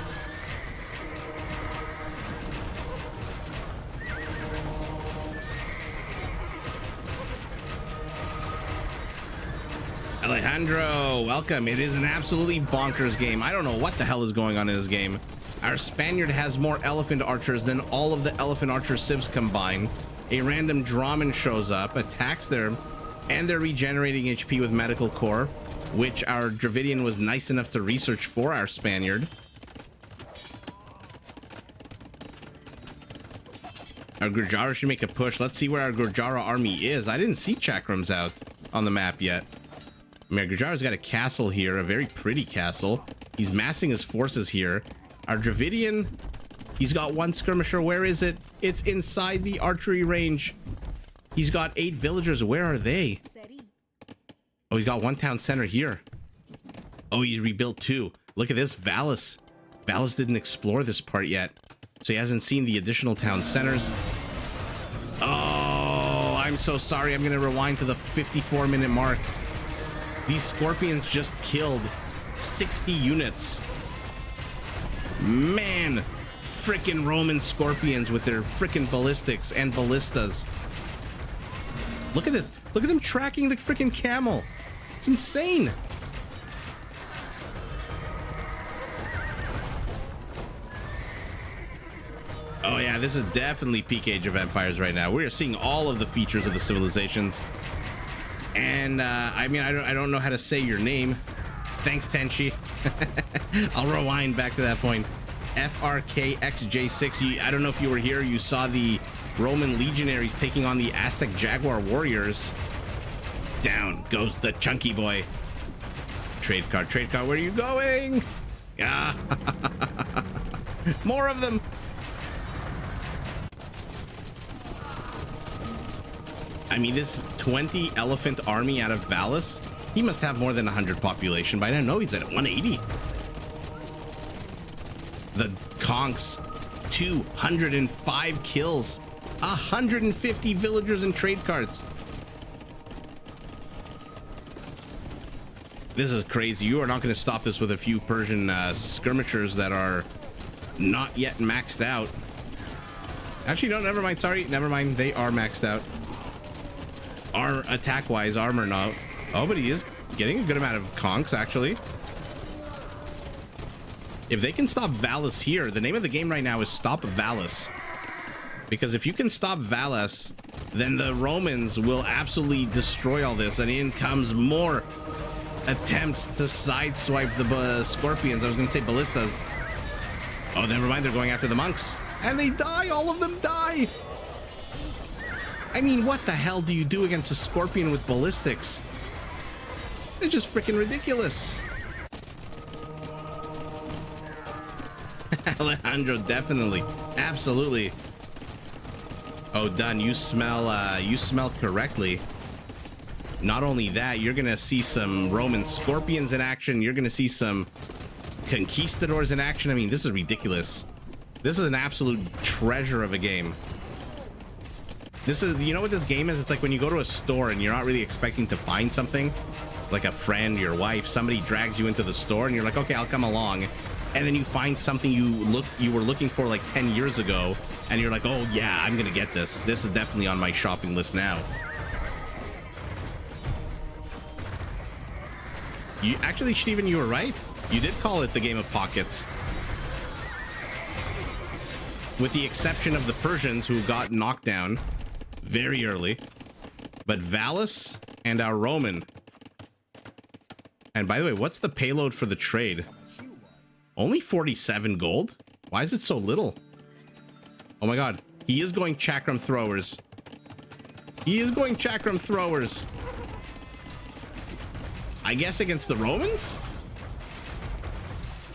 Alejandro, welcome. It is an absolutely bonkers game. I don't know what the hell is going on in this game. Our Spaniard has more elephant archers than all of the elephant archer civs combined. A random Draman shows up, attacks them, and they're regenerating HP with medical core, which our Dravidian was nice enough to research for our Spaniard. Our Gurjara should make a push. Let's see where our Gurjara army is. I didn't see Chakrams out on the map yet. I mean, Gurjara's got a castle here, a very pretty castle. He's massing his forces here. Our Dravidian, he's got one skirmisher. Where is it? It's inside the archery range. He's got 8 villagers. Where are they? Oh, he's got one town center here. Oh, he rebuilt 2. Look at this, Valis. Valis didn't explore this part yet, so he hasn't seen the additional town centers. Oh, I'm so sorry. I'm going to rewind to the 54-minute mark. These scorpions just killed 60 units. Man, frickin' Roman scorpions with their frickin' ballistics and ballistas. Look at this. Look at them tracking the frickin' camel. It's insane. Oh yeah, this is definitely peak Age of Empires right now. We're seeing all of the features of the civilizations. And I mean, I don't know how to say your name. Thanks, Tenchi. I'll rewind back to that point. FRKXJ6. I don't know if you were here. You saw the Roman legionaries taking on the Aztec Jaguar warriors. Down goes the chunky boy. Trade card, where are you going? Ah. More of them. I mean, this 20 elephant army out of Valis, he must have more than 100 population by now. No, he's at 180. The Conks, 205 kills, 150 villagers and trade cards. This is crazy. You are not going to stop this with a few Persian skirmishers that are not yet maxed out. Actually, no, never mind. Sorry, never mind. They are maxed out. Attack-wise, armor not. Oh, but he is getting a good amount of conks, actually. If they can stop Valis here, the name of the game right now is Stop Valis. Because if you can stop Valis, then the Romans will absolutely destroy all this. And in comes more attempts to sideswipe the scorpions. I was going to say ballistas. Oh, never mind. They're going after the monks. And they die. All of them die. I mean, what the hell do you do against a scorpion with ballistics? It's just freaking ridiculous. Alejandro, definitely. Absolutely. Oh, done. You smell correctly. Not only that, you're going to see some Roman scorpions in action. You're going to see some conquistadors in action. I mean, this is ridiculous. This is an absolute treasure of a game. This is, you know what this game is? It's like when you go to a store and you're not really expecting to find something, like a friend, your wife, somebody drags you into the store and you're like, okay, I'll come along. And then you find something you were looking for like 10 years ago and you're like, oh yeah, I'm gonna get this. This is definitely on my shopping list now. You actually, Steven, you were right. You did call it the game of pockets. With the exception of the Persians who got knocked down very early. But Valis and our Roman. And by the way, what's the payload for the trade? Only 47 gold? Why is it so little? Oh my god. He is going chakram throwers. He is going chakram throwers. I guess against the Romans?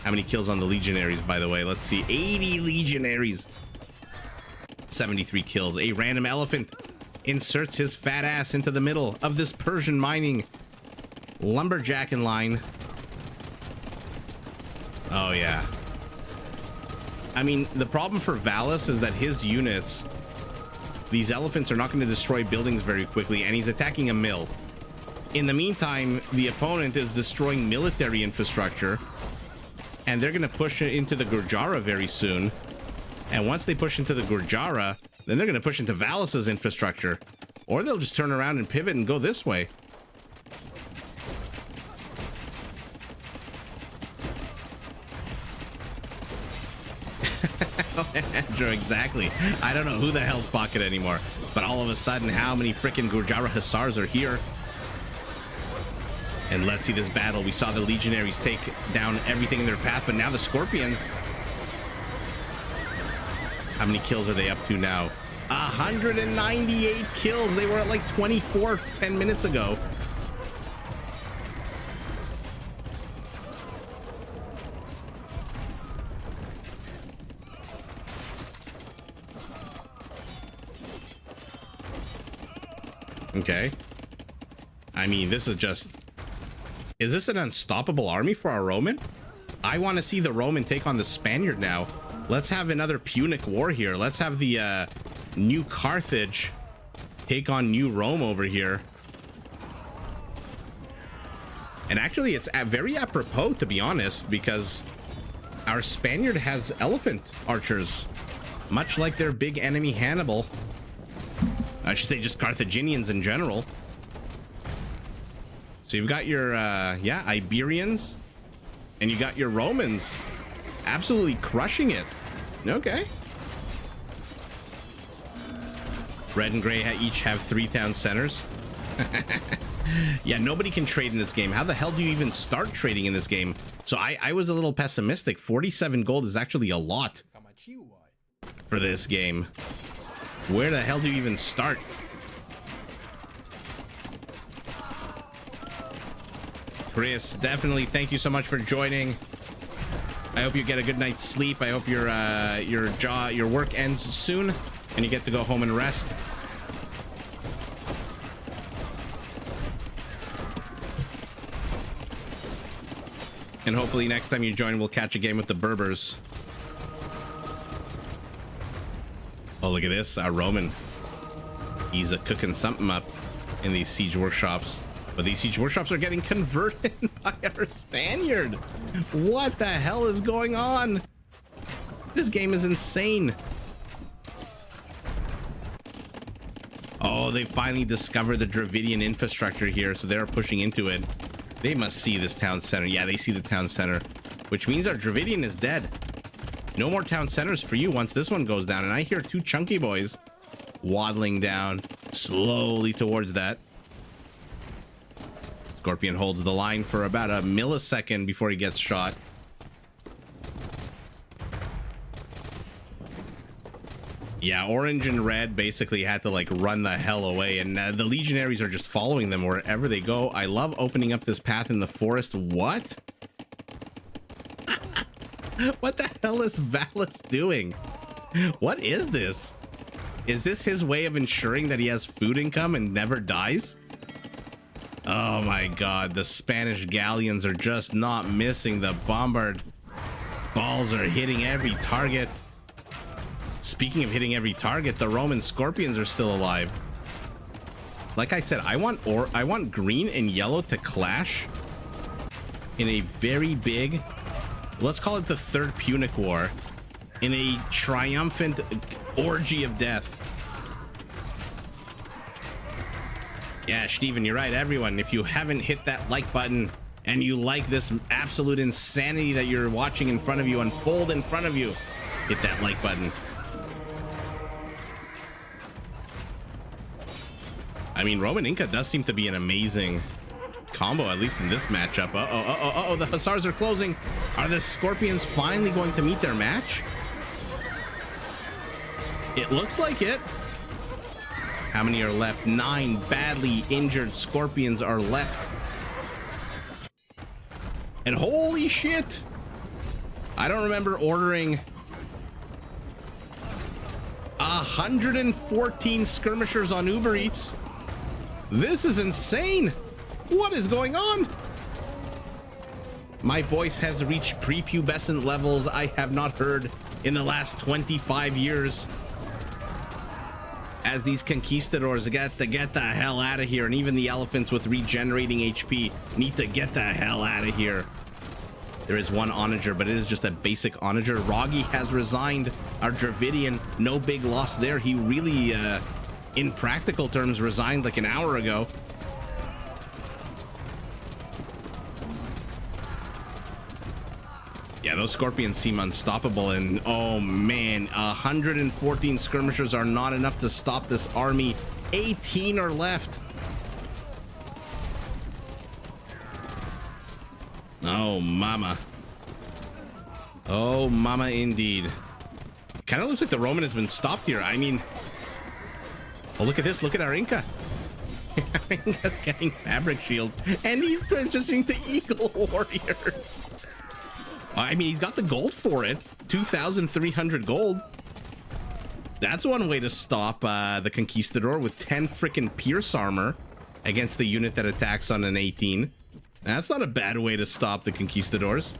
How many kills on the legionaries, by the way? Let's see. 80 legionaries. 73 kills. A random elephant inserts his fat ass into the middle of this Persian mining lumberjack in line. Oh, yeah. I mean, the problem for Valis is that his units, these elephants are not going to destroy buildings very quickly, and he's attacking a mill. In the meantime, the opponent is destroying military infrastructure, and they're going to push it into the Gurjara very soon. And once they push into the Gurjara, then they're going to push into Valis's infrastructure. Or they'll just turn around and pivot and go this way. Andrew, exactly. I don't know who the hell's pocket anymore. But all of a sudden, how many freaking Gurjara Hussars are here? And let's see this battle. We saw the Legionaries take down everything in their path, but now the Scorpions. How many kills are they up to now? 198 kills. They were at like 24 10 minutes ago. Okay. I mean, this is just... Is this an unstoppable army for our Roman? I want to see the Roman take on the Spaniard now. Let's have another Punic war here. Let's have the New Carthage take on New Rome over here. And actually, it's very apropos, to be honest, because our Spaniard has elephant archers, much like their big enemy Hannibal. I should say just Carthaginians in general. So you've got your, yeah, Iberians, and you got your Romans absolutely crushing it. Okay. Red and gray each have 3 town centers. Yeah, nobody can trade in this game. How the hell do you even start trading in this game? So I was a little pessimistic. 47 gold is actually a lot for this game. Where the hell do you even start? Chris, definitely thank you so much for joining. I hope you get a good night's sleep. I hope your work ends soon and you get to go home and rest. And hopefully next time you join, we'll catch a game with the Berbers. Oh, look at this. Our Roman. He's cooking something up in these siege workshops. But these siege workshops are getting converted by our Spaniard. What the hell is going on? This game is insane. Oh, they finally discovered the Dravidian infrastructure here, so they're pushing into it. They must see this town center. Yeah, they see the town center, which means our Dravidian is dead. No more town centers for you once this one goes down. And I hear 2 chunky boys waddling down slowly towards that. Scorpion holds the line for about a millisecond before he gets shot. Yeah, orange and red basically had to like run the hell away, and the legionaries are just following them wherever they go. I love opening up this path in the forest. What? What the hell is Valis doing? What is this? Is this his way of ensuring that he has food income and never dies? Oh my god, the Spanish galleons are just not missing. The bombard balls are hitting every target. Speaking of hitting every target, the Roman Scorpions are still alive. Like I said, I want green and yellow to clash in a very big, let's call it the Third Punic War, in a triumphant orgy of death. Yeah, Steven, you're right. Everyone, if you haven't hit that like button and you like this absolute insanity that you're watching in front of you unfold in front of you, hit that like button. I mean, Roman Inca does seem to be an amazing combo, at least in this matchup. Uh-oh, the Hussars are closing. Are the Scorpions finally going to meet their match? It looks like it. How many are left? 9 badly injured Scorpions are left. And holy shit! I don't remember ordering 114 skirmishers on Uber Eats. This is insane. What is going on? My voice has reached prepubescent levels I have not heard in the last 25 years. As these conquistadors get the hell out of here, and even the elephants with regenerating HP need to get the hell out of here. There is one onager, but it is just a basic onager. Roggy has resigned. Our Dravidian, no big loss there. He really, in practical terms, resigned like an hour ago. Yeah, those scorpions seem unstoppable, and oh man, 114 skirmishers are not enough to stop this army. 18 are left. Oh mama. Oh mama indeed. Kind of looks like the Roman has been stopped here. I mean, oh, look at this. Look at our Inca. Inca's getting fabric shields, and he's purchasing to Eagle Warriors. I mean, he's got the gold for it. 2,300 gold. That's one way to stop the Conquistador with 10 freaking Pierce armor against the unit that attacks on an 18. That's not a bad way to stop the Conquistadors.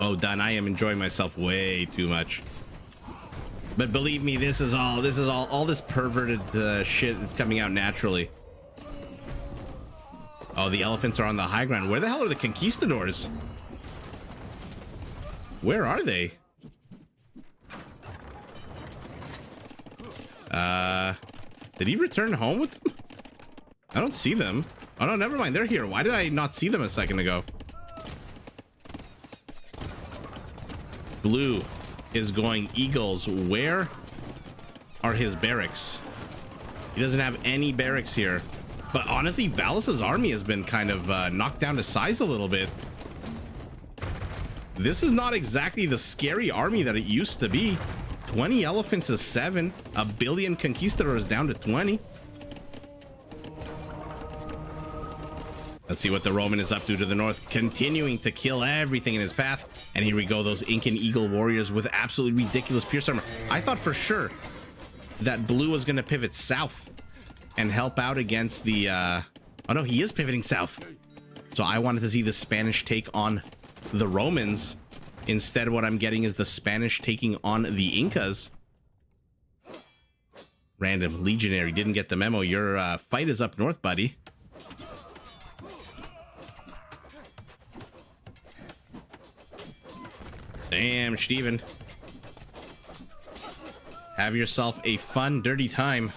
Oh, done. I am enjoying myself way too much. But believe me, this is all this perverted shit that's coming out naturally. Oh, the elephants are on the high ground. Where the hell are the conquistadors? Where are they? Did he return home with them? I don't see them. Oh no, never mind. They're here. Why did I not see them a second ago? Blue is going Eagles. Where are his barracks? He doesn't have any barracks here. But honestly, Valus's army has been kind of knocked down to size a little bit. This is not exactly the scary army that it used to be. 20 elephants is 7. A billion conquistadors down to 20. Let's see what the Roman is up to the north, continuing to kill everything in his path. And here we go, those Incan Eagle warriors with absolutely ridiculous pierce armor. I thought for sure that blue was going to pivot south and help out against the oh no, he is pivoting south. So I wanted to see the Spanish take on the Romans. Instead, what I'm getting is the Spanish taking on the Incas. Random legionary didn't get the memo. Your fight is up north, buddy. Damn, Steven. Have yourself a fun, dirty time.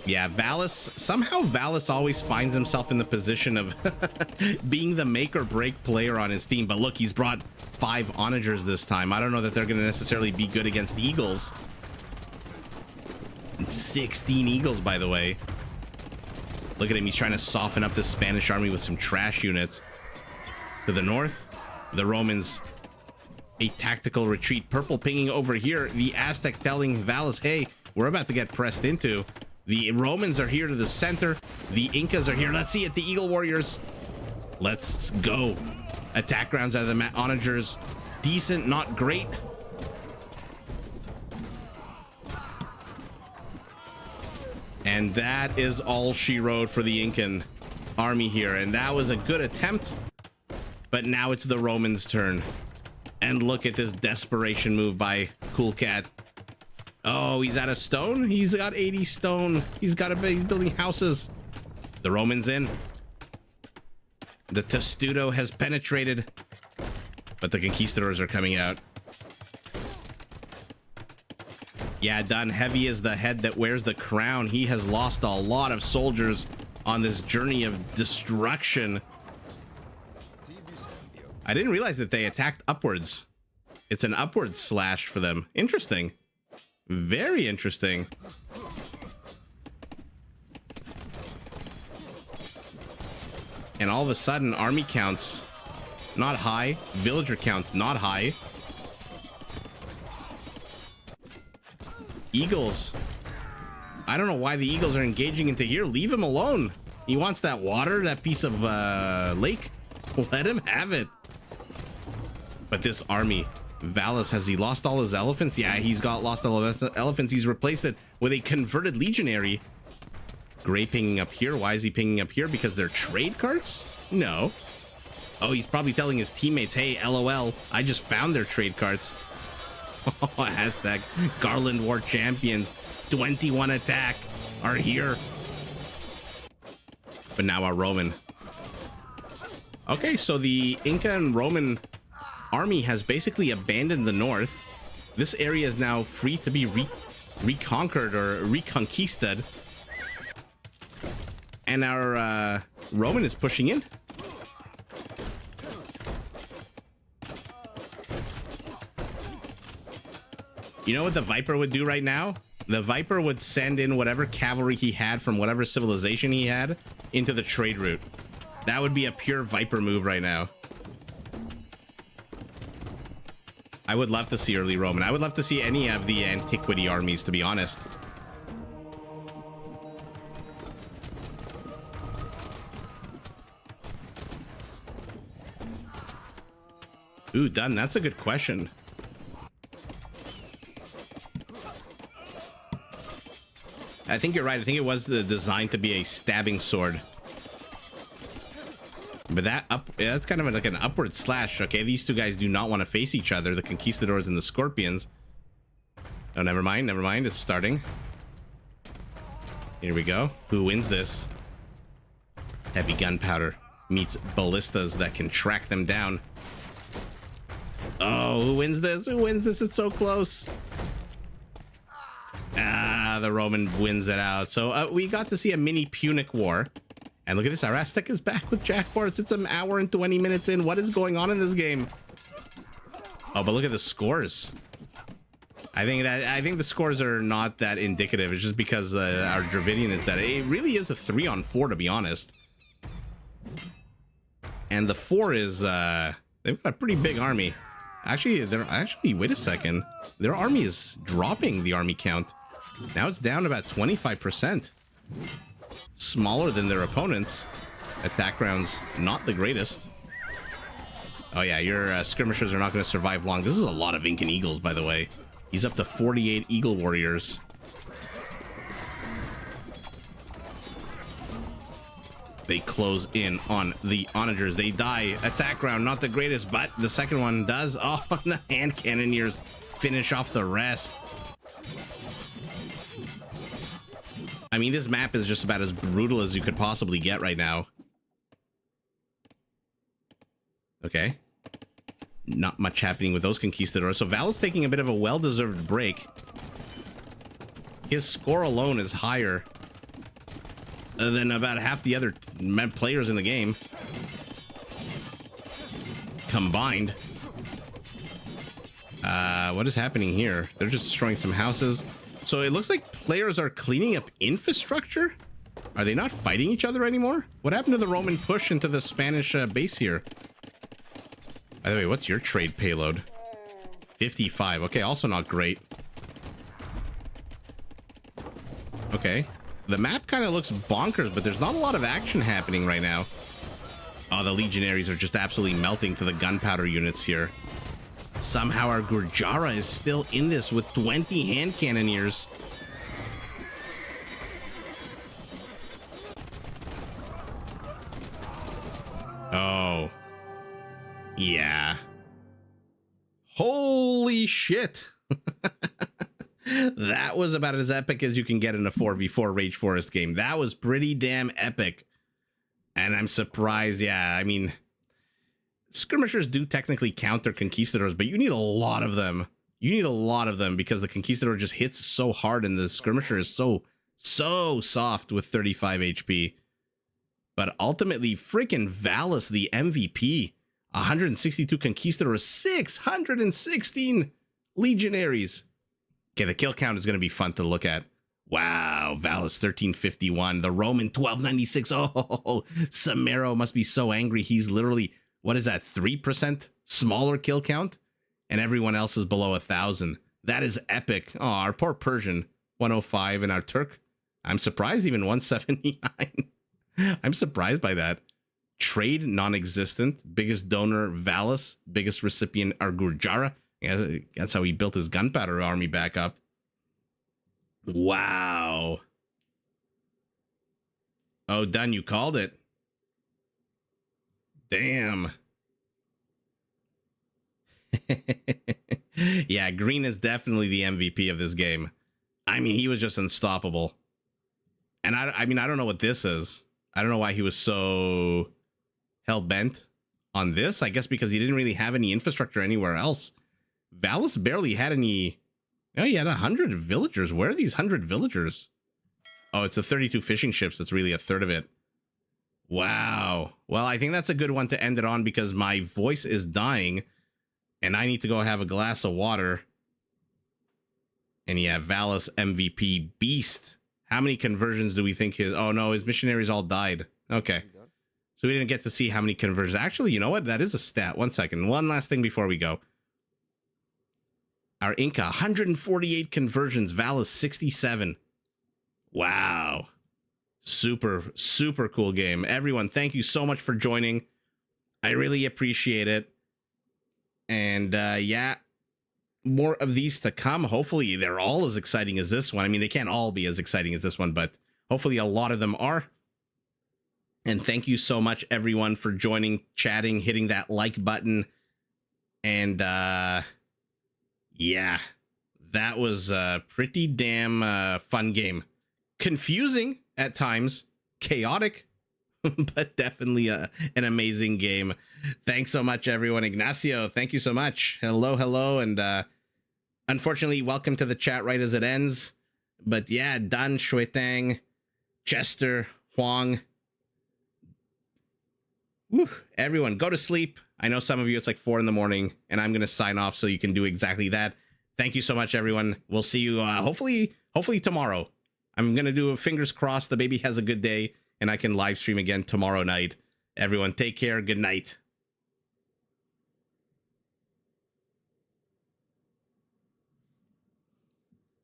Yeah, Valus, somehow Valus always finds himself in the position of being the make or break player on his team. But look, he's brought 5 onagers this time. I don't know that they're going to necessarily be good against Eagles. And 16 Eagles, by the way. Look at him. He's trying to soften up the Spanish army with some trash units. To the north, the Romans, a tactical retreat. Purple pinging over here. The Aztec telling Valus, hey, we're about to get pressed into. The Romans are here to the center. The Incas are here. Let's see it. The Eagle Warriors. Let's go. Attack rounds out of the onagers. Decent, not great. And that is all she wrote for the Incan army here. And that was a good attempt. But now it's the Romans' turn. And look at this desperation move by Cool Cat. Oh, he's out of stone? He's got 80 stone. He's got to be building houses. The Romans in. The Testudo has penetrated. But the conquistadors are coming out. Yeah, done. Heavy is the head that wears the crown. He has lost a lot of soldiers on this journey of destruction. I didn't realize that they attacked upwards. It's an upward slash for them. Interesting. Very interesting. And all of a sudden, army counts not high. Villager counts not high. Eagles. I don't know why the Eagles are engaging into here. Leave him alone. He wants that water, that piece of lake. Let him have it. But this army, Valus, has he lost all his elephants? Yeah, he's got lost all his elephants. He's replaced it with a converted legionary. Gray pinging up here. Why is he pinging up here? Because they're trade cards? No. Oh, he's probably telling his teammates, hey, LOL, I just found their trade cards. Oh, hashtag Garland War Champions 21 attack are here. But now our Roman. Okay, so the Inca and Roman army has basically abandoned the north. This area is now free to be reconquered or reconquisted. And our Roman is pushing in. You know what the Viper would do right now? The Viper would send in whatever cavalry he had from whatever civilization he had into the trade route. That would be a pure Viper move right now. I would love to see early Roman. I would love to see any of the antiquity armies, to be honest. Ooh, done. That's a good question. I think you're right. I think it was designed to be a stabbing sword. But that's kind of like an upward slash. Okay, these two guys do not want to face each other, the Conquistadors and the Scorpions. Oh, never mind. Never mind. It's starting. Here we go. Who wins this? Heavy gunpowder meets ballistas that can track them down. Oh, who wins this? Who wins this? It's so close. Ah, the Roman wins it out. So we got to see a mini Punic War. And look at this. Our Aztec is back with Jackports. It's an hour and 20 minutes in. What is going on in this game? Oh, but look at the scores. I think the scores are not that indicative. It's just because our Dravidian is that it really is a 3-on-4, to be honest. And the 4 is they've got a pretty big army. Actually, wait a second. Their army is dropping the army count. Now it's down about 25%. Smaller than their opponents. Attack rounds not the greatest. Oh yeah, your skirmishers are not going to survive long. This is a lot of Incan Eagles, by the way. He's up to 48 Eagle Warriors. They close in on the onagers. They die. Attack round, not the greatest, but the second one does. Oh, the hand cannoneers finish off the rest. I mean, this map is just about as brutal as you could possibly get right now. Okay. Not much happening with those conquistadors. So Val is taking a bit of a well-deserved break. His score alone is higher than about half the other players in the game combined. What is happening here? They're just destroying some houses. So it looks like players are cleaning up infrastructure. Are they not fighting each other anymore? What happened to the Roman push into the Spanish base here? By the way, what's your trade payload? 55. Okay, also not great. Okay. The map kind of looks bonkers, but there's not a lot of action happening right now. Oh, the legionaries are just absolutely melting to the gunpowder units here. Somehow our Gurjara is still in this with 20 hand cannoneers. Oh. Yeah. Holy shit. That was about as epic as you can get in a 4v4 Rage Forest game. That was pretty damn epic. And I'm surprised. Yeah, I mean, skirmishers do technically counter conquistadors, but you need a lot of them. You need a lot of them because the conquistador just hits so hard and the skirmisher is so soft with 35 HP. But ultimately, freaking Valus, the MVP, 162 conquistadors, 616 legionaries. Okay, the kill count is going to be fun to look at. Wow, Valus 1351, the Roman 1296. Oh, Samero must be so angry. He's literally, what is that, 3% smaller kill count? And everyone else is below 1,000. That is epic. Oh, our poor Persian, 105, and our Turk, I'm surprised, even 179. I'm surprised by that. Trade, non-existent. Biggest donor, Valus. Biggest recipient, our Gurjara. Yeah, that's how he built his gunpowder army back up. Wow. Oh, done. You called it. Damn. Yeah, Green is definitely the MVP of this game. I mean, he was just unstoppable. And I mean, I don't know what this is. I don't know why he was so hell-bent on this. I guess because he didn't really have any infrastructure anywhere else. Valis barely had any... Oh, he had 100 villagers. Where are these 100 villagers? Oh, it's the 32 fishing ships. That's really a third of it. Wow. Well, I think that's a good one to end it on because my voice is dying and I need to go have a glass of water. And yeah, Valis MVP beast. How many conversions do we think his... Oh, no, his missionaries all died. Okay. So we didn't get to see how many conversions. Actually, you know what? That is a stat. One second. One last thing before we go. Our Inca, 148 conversions. Valis, 67. Wow. Super, super cool game. Everyone, thank you so much for joining. I really appreciate it. And yeah, more of these to come. Hopefully they're all as exciting as this one. I mean, they can't all be as exciting as this one, but hopefully a lot of them are. And thank you so much, everyone, for joining, chatting, hitting that like button. And yeah, that was a pretty damn fun game. Confusing at times, chaotic, but definitely an amazing game. Thanks so much, everyone. Ignacio, thank you so much. Hello, hello. And unfortunately, welcome to the chat right as it ends. But yeah, Dan, Shuetang, Chester, Huang. Whew, everyone, go to sleep. I know some of you, it's like 4 in the morning, and I'm going to sign off so you can do exactly that. Thank you so much, everyone. We'll see you hopefully tomorrow. I'm going to do a fingers crossed the baby has a good day and I can live stream again tomorrow night. Everyone, take care. Good night.